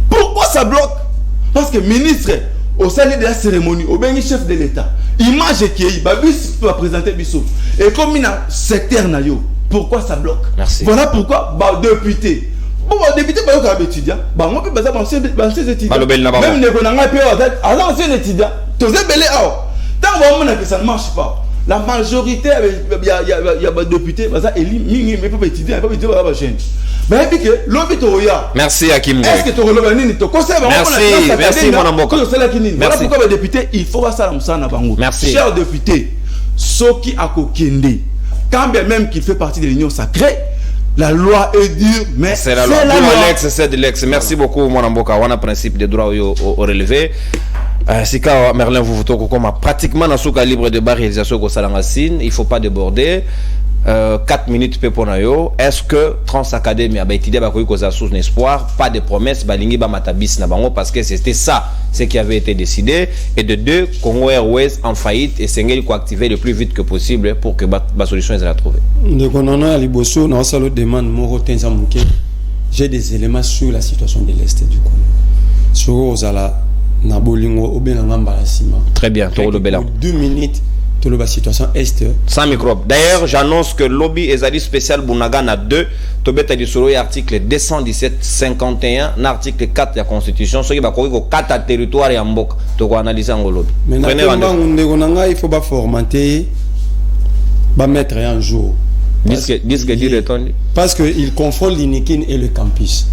Pourquoi ça bloque? Parce que ministre, au sein de la cérémonie, au bien chef de l'État, image qui est, Babus va présenter Bissou. Et comme il a secteur nayo, pourquoi ça bloque? Merci. Voilà pourquoi, député. Bon, député, bah, il y a étudiant. Bah, moi, je vais étudiant. Même les anciens étudiants, tous les belés, tant que ça ne marche pas. La majorité, il y a des députés, mais pas étudiants, pas étudiants, pas jeune. Merci Hakim. Est-ce que tu as merci mon amboka. Voilà pourquoi les députés, il faut voir ça dans Bango. Merci. Chers députés, ceux qui a kokende, quand bien même qu'il fait partie de l'union sacrée, la loi est dure, mais c'est la loi. C'est de l'ex. Merci beaucoup mon amboka. On a principe de droit au relevé. Si quand Merlin vous votez comme pratiquement dans ce cas libre de réalisation au Salangasine, il faut pas déborder. 4 minutes pour nayo. Est-ce que Trans Academy a étudié sous espoir, pas de promesses, balingi ba matabis na bango parce que c'était ça ce qui avait été décidé et de deux Congo Airways en faillite et Sengeli ko activer le plus vite que possible pour que ba solution soit trouvée. Ndekonana liboso na salo demande moko tenza muke. J'ai des éléments sur la situation de l'Est du Congo. Sur Ozala na bolingo obenanga mbalasima. Très bien, Toro Bela. 2 minutes. Toute la situation est sans microbe. D'ailleurs, j'annonce que lobby Ezali spécial Bunaga na 2 tobeta du solo article 217-51 l'article 4 de la Constitution ce qui va courir au 4 territoire ya mboka to ko analyser en lobby. Prenez rendez-vous. Il faut pas formater ba mettre en jour. Parce que il confond l'Inikin et le campus.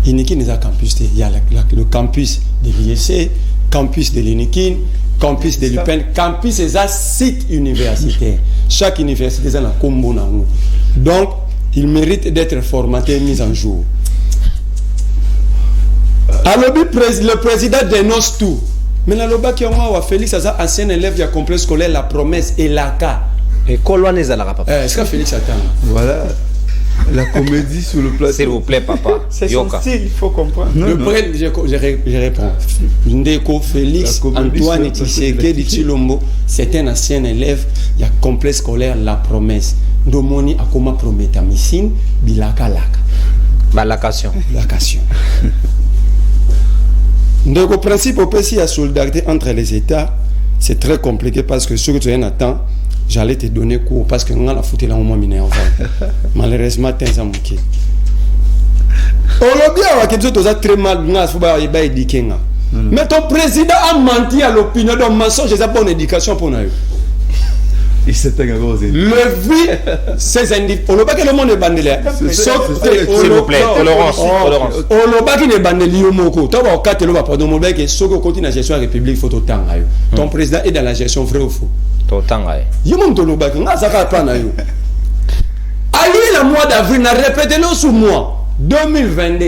Inikin est un campus, il y a le campus de l'IEC, campus de l'Inikin, campus de l'UPEN, campus est un site universitaire. Chaque université est un combo. Donc, il mérite d'être formaté et mis en jour. Alors, le président dénonce tout. Mais la loba qui a Félix Aza, ancien élève du complexe scolaire, la promesse et la cas. Et Colonnes à la rapa. Est-ce que Félix attend? Voilà. La comédie sur le plateau. S'il vous plaît, papa. C'est son style, il faut comprendre. Je réponds. Ndeko Félix Antoine Tshisekedi Tshilombo, c'est un ancien élève. Il y a complexe scolaire La Promesse. Ndomoni akoma prométhamycine, bilaka laka. Balacation. Balacation. Ndeko principe au pays à solidarité entre les États, c'est très compliqué parce que ce que tu as attends. J'allais te donner cours parce que on a la foutu là au moins minéral. Malheureusement, t'es un mouké. On l'a bien, que tu as très mal, mais ton président a menti à l'opinion d'un mensonge, c'est bonne éducation pour nous. Il s'est engagé. Le vie, ces individus. On l'a pas que le monde est bandé là. S'il vous plaît, tolérance. On l'a pas qu'il est bandé lié au moko. Tu vas quatre le va pas demander que ce que continue la gestion de la République, il faut autant. Ton président est dans la gestion vrai ou faux. Autant. Il monte le bac, on a ça pas na yo. À lui le mois d'avril, on a répété le sous mois 2022.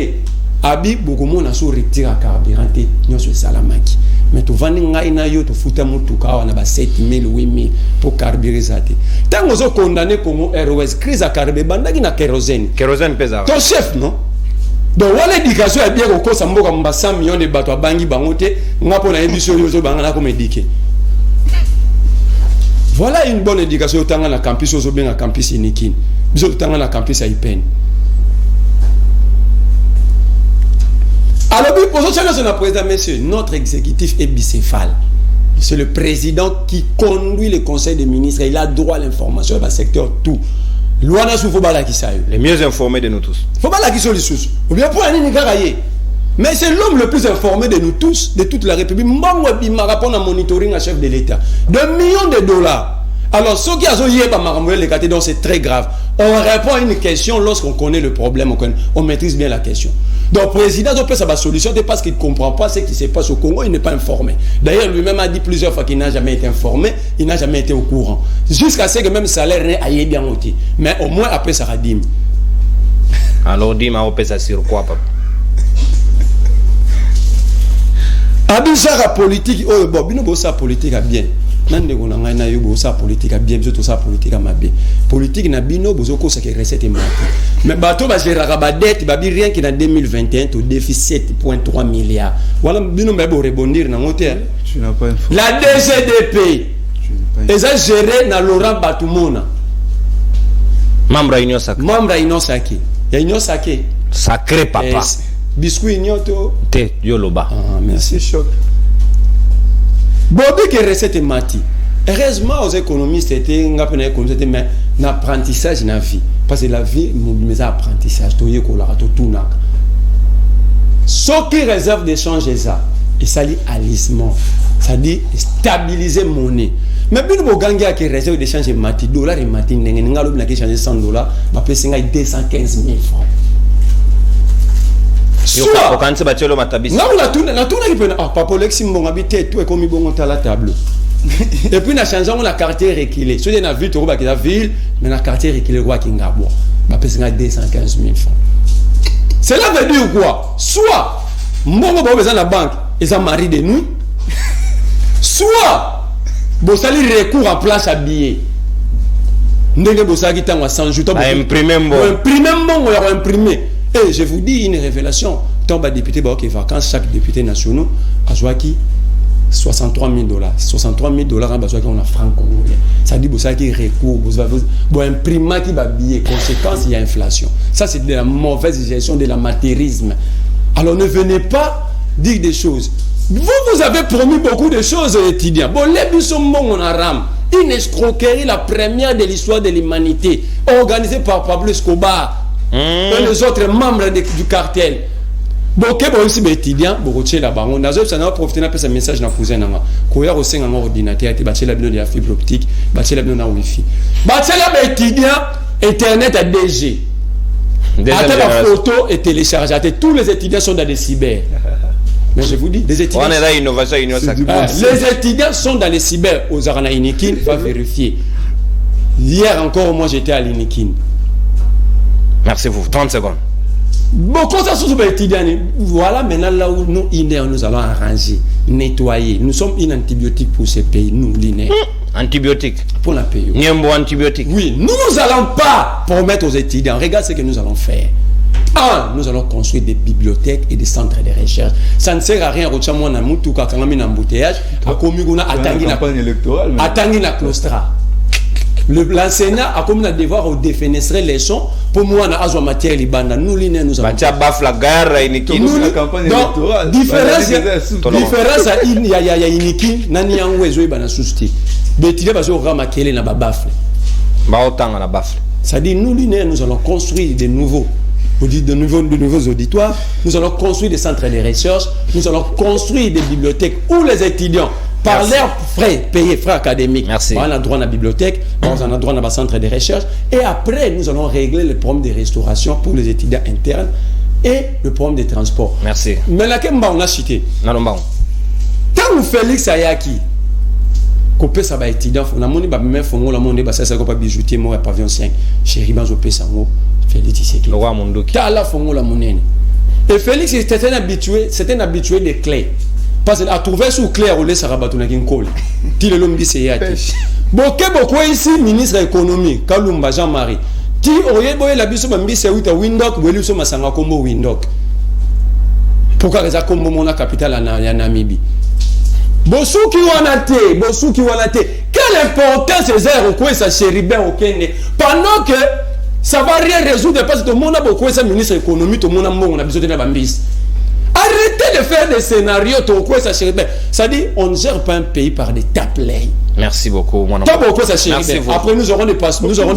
Abi beaucoup monde a sous retire à carburant, nous sur Salamaki. mais tu vends ngai na yo tu futa mutuka wana ba 7000 8000 pour carburer ça te tango zo condamné Congo Airways crise à carburant bandaki na kérosène pesa ton chef non donc wala éducation est bien ko sa mboka mba 100 millions de bato bangi bangote ngapo na ebiso yo zo bangana ko médiquer. Voilà une bonne éducation autant na campus zo bien na campus Inikin biso autant na campus Ipen. Alors, président, messieurs, notre exécutif est bicéphale. C'est le président qui conduit le conseil des ministres. Il a droit à l'information dans le secteur tout. Les mieux informés de nous tous. Mais c'est l'homme le plus informé de nous tous, de toute la République. Il m'a répondu à monitoring à chef de l'État. De millions de dollars. Alors, ce qui a été donc c'est très grave. On répond à une question lorsqu'on connaît le problème, on maîtrise bien la question. Donc, le président doit faire sa solution parce qu'il ne comprend pas ce qui se passe au Congo, il n'est pas informé. D'ailleurs, lui-même a dit plusieurs fois qu'il n'a jamais été informé, il n'a jamais été au courant. Jusqu'à ce que même salaire n'ait bien ôté. Mais au moins, après, ça radime. Alors, dis-moi, on peut ça sur quoi, papa? Abisara politique, oh, bon, bino ça politique a bien. Nande ko nanga na yo ça politique a bien, biso to ça politique a mabe. Politique na bino bozoko ça que recette est manqué. Mais bato ba gérera ba dette ba bi rien qui dans 2021 to déficit 7.3 milliards. Voilà bino ba rebondir na hôtel. Tu n'as pas info. La DGDP. Ils ont géré na Laurent Batumona. Membre Union Sacré. Membre Union Sacré. Ya Union Sacré. Sacré papa. Biscuit Ignoto. Te Yoloba. Ah, merci. Choc. Bobby qui recette mati. Heureusement aux économistes c'était mais l'apprentissage na vie parce que la vie mais apprentissage to yeko la to tunaka. Ce qui réserve d'échange ça et ça dit alissement. Ça dit stabiliser monnaie. Mais bien le ganga qui réserve d'échange mati dollar et mati n'enga lo na qui changer $100 ba pesa 215 000 francs. Soit quand c'est battu le matabis. Non la tourne qui peut papa Lexi mbonga bité tout est comme bon à la table. Et puis na changé on la quartier reculé. Soit na ville to ba la ville mais na quartier reculé roi qui ngabo. Ba pesa 215 000 francs. Cela veut dire quoi? Soit mbongo ba besoin la banque et ça mari de nous. Soit bo sali recours en place à billet. Ndenge bo sali tangwa 100 jours to imprimer mbongo ya imprimer. Et je vous dis une révélation. Tant que député qui vacances, chaque député national a joué qui $63 000. $63 000 en besoin qu'on a franc congolais. Ça dit que qui recours, vous imprimer qui va billet. Conséquence, il y a inflation. Ça c'est de la mauvaise gestion, de l'amateurisme. Alors ne venez pas dire des choses. Vous avez promis beaucoup de choses, étudiants. Bon, les bisons on a ram. Une escroquerie, la première de l'histoire de l'humanité, organisée par Pablo Escobar. Et les autres membres du cartel. Bon, que bon aussi étudiant, bon tu là-bas. On a profité d'un peu ce message dans cousin nanga. Koya au sein d'un ordinateur, tu bâtis la bino de la fibre optique, bâtis la bino de la wifi. Bâtis la étudiant, internet à DG. Attends la photo et télécharger. Tous les étudiants sont dans des cyber. Mais je vous dis, des étudiants. On est là innovation Union Sacré. Les étudiants sont dans les cyber aux Arana Inikin, va vérifier. Hier encore, moi j'étais à l'Inikin. Merci vous. 30 secondes. Beaucoup ça sont les étudiants. Voilà maintenant là où nous nous allons arranger, nettoyer. Nous sommes une antibiotique pour ces pays, nous l'INER. Antibiotique. Pour la pays. Niembo antibiotique. Oui, nous n'allons pas promettre aux étudiants. Regarde ce que nous allons faire. Un, nous allons construire des bibliothèques et des centres de recherche. Ça ne sert à rien. Rochamo na mutu ka kangami na embouteillage. Akomiguna atangi na campagne électorale. Atangi na clostra. L'enseignant a comme un devoir de défenestrer les sons pour moi na azwa matière libanda nous l'INER nous avons batia baf la gare iniki nous la campagne électorale différence il y a iniki nani yango ezo ibana susti betile bazo ramakele na babafle ba otanga na bafle ça dit nous l'INER nous allons construire de nouveaux auditoires, nous allons construire des centres de recherche, nous allons construire des bibliothèques où les étudiants, par leurs frais, payés frais académiques, on a droit à la bibliothèque, on a droit à un centre de recherche, et après nous allons régler le problème de restauration pour les étudiants internes et le problème des transports. Merci. Mais laquelle on a cité tant que Félix Ayaki, copé ça va étudiant, on a mon même fonds, la monnaie, ça pas bijoutier, moi pavillon 5, chéri Banzo Pessango. Félix Tshisekedi. Le roi Mondoki. T'as la fongo la monnaie. Et Félix c'était un habitué des clés. parce que a trouvé sous clair au laisse rabattre na kinkole ti le lombi c'est yaki boké beaucoup ici ministre de l'économie Kalumba Jean-Marie ti oye boye la biso mambi c'est uta windok boli so masanga kombo windok pourquoi les a kombo mona capitale ya Namibie bosuki wana te quelle importance ces airs ko ça chéribin au Kenya pendant que ça va rien résoudre parce que tout le monde a beaucoup ça ministre de l'économie tout le monde a mon a besoin de la bambis. Arrêtez de faire des scénarios, ça dit on ne gère pas un pays par des taplets. Merci beaucoup. Après nous aurons des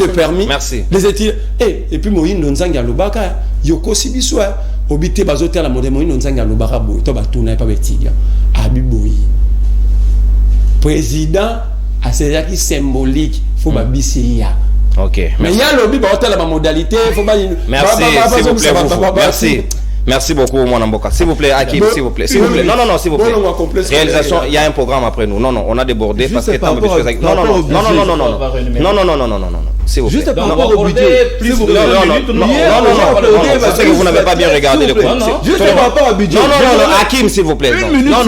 permis. Merci. Les études. Et puis Moïse Nonzanga Lubaka, Yoko Sibiswa, Obité Bazoter la modèle Moïse Nonzanga Lubaka Boy, Toba Touna pas Betidia. Abiboui. Président à ces acquis symboliques, faut babissia. Ok. Mais il y a lobby pour la modalité, faut pas. Merci, s'il vous plaît. Merci. Merci beaucoup, mon Amboka. S'il vous plaît, Hakim, s'il vous plaît. S'il vous plaît. Non, s'il vous plaît. Réalisation, il y a un programme après nous. Non, on a débordé parce que tant de choses. Non. S'il vous plaît. Juste par rapport au budget. Non, c'est que vous n'avez pas bien regardé le contenu. Juste par rapport au budget. Non, Hakim, s'il vous plaît. Non,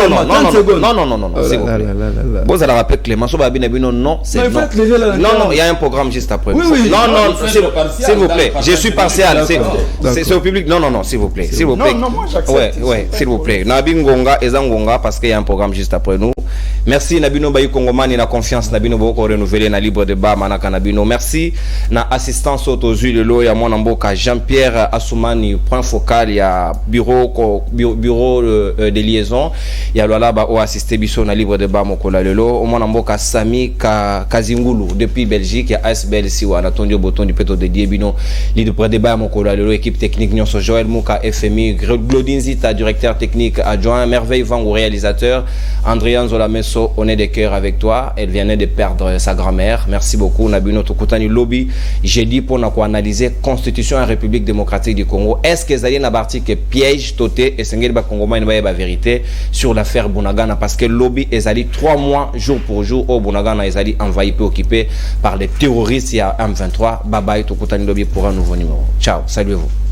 s'il vous plaît. Vous allez rappeler Clément, non, c'est non. Non, il y a un programme juste après. Non, s'il vous plaît. Je suis partial. C'est au public. Non, s'il vous plaît. S'il vous plaît. Non, moi j'accepte. Ouais, s'il vous plaît. Nabi Ngonga et Zangonga parce qu'il y a un programme juste après nous. Merci Nabino Bayi Kongomani na confiance Nabino Boko renouvelé na libre débat manaka Nabino. Merci na assistance autour de l'eau ya mon mboka Jean-Pierre Assoumani point focal ya bureau de liaison ya lola ba o assister biso na libre débat mokola lelo mon mboka Sami Kazingulu depuis Belgique ya ASBL siwa na Tondio Boton du Peto de Diebino libre débat mokola lelo équipe technique Nyonso Joël Mouka FMI Glodin Zita directeur technique adjoint Merveille Van réalisateur Andrian Zolameso on est de cœur avec toi. Elle venait de perdre sa grand-mère. Merci beaucoup. Nabino Tokutani Lobby. J'ai dit pour nous analyser Constitution et République démocratique du Congo. Est-ce que Zali Nabarti que piège toté et Sengel Congo une vérité sur l'affaire Bunagana parce que Lobby est allé 3 mois jour pour jour au Bunagana est allé envahi peu occupé par les terroristes il y a M23. Bye bye Tokutani Lobby pour un nouveau numéro. Ciao. Salut vous.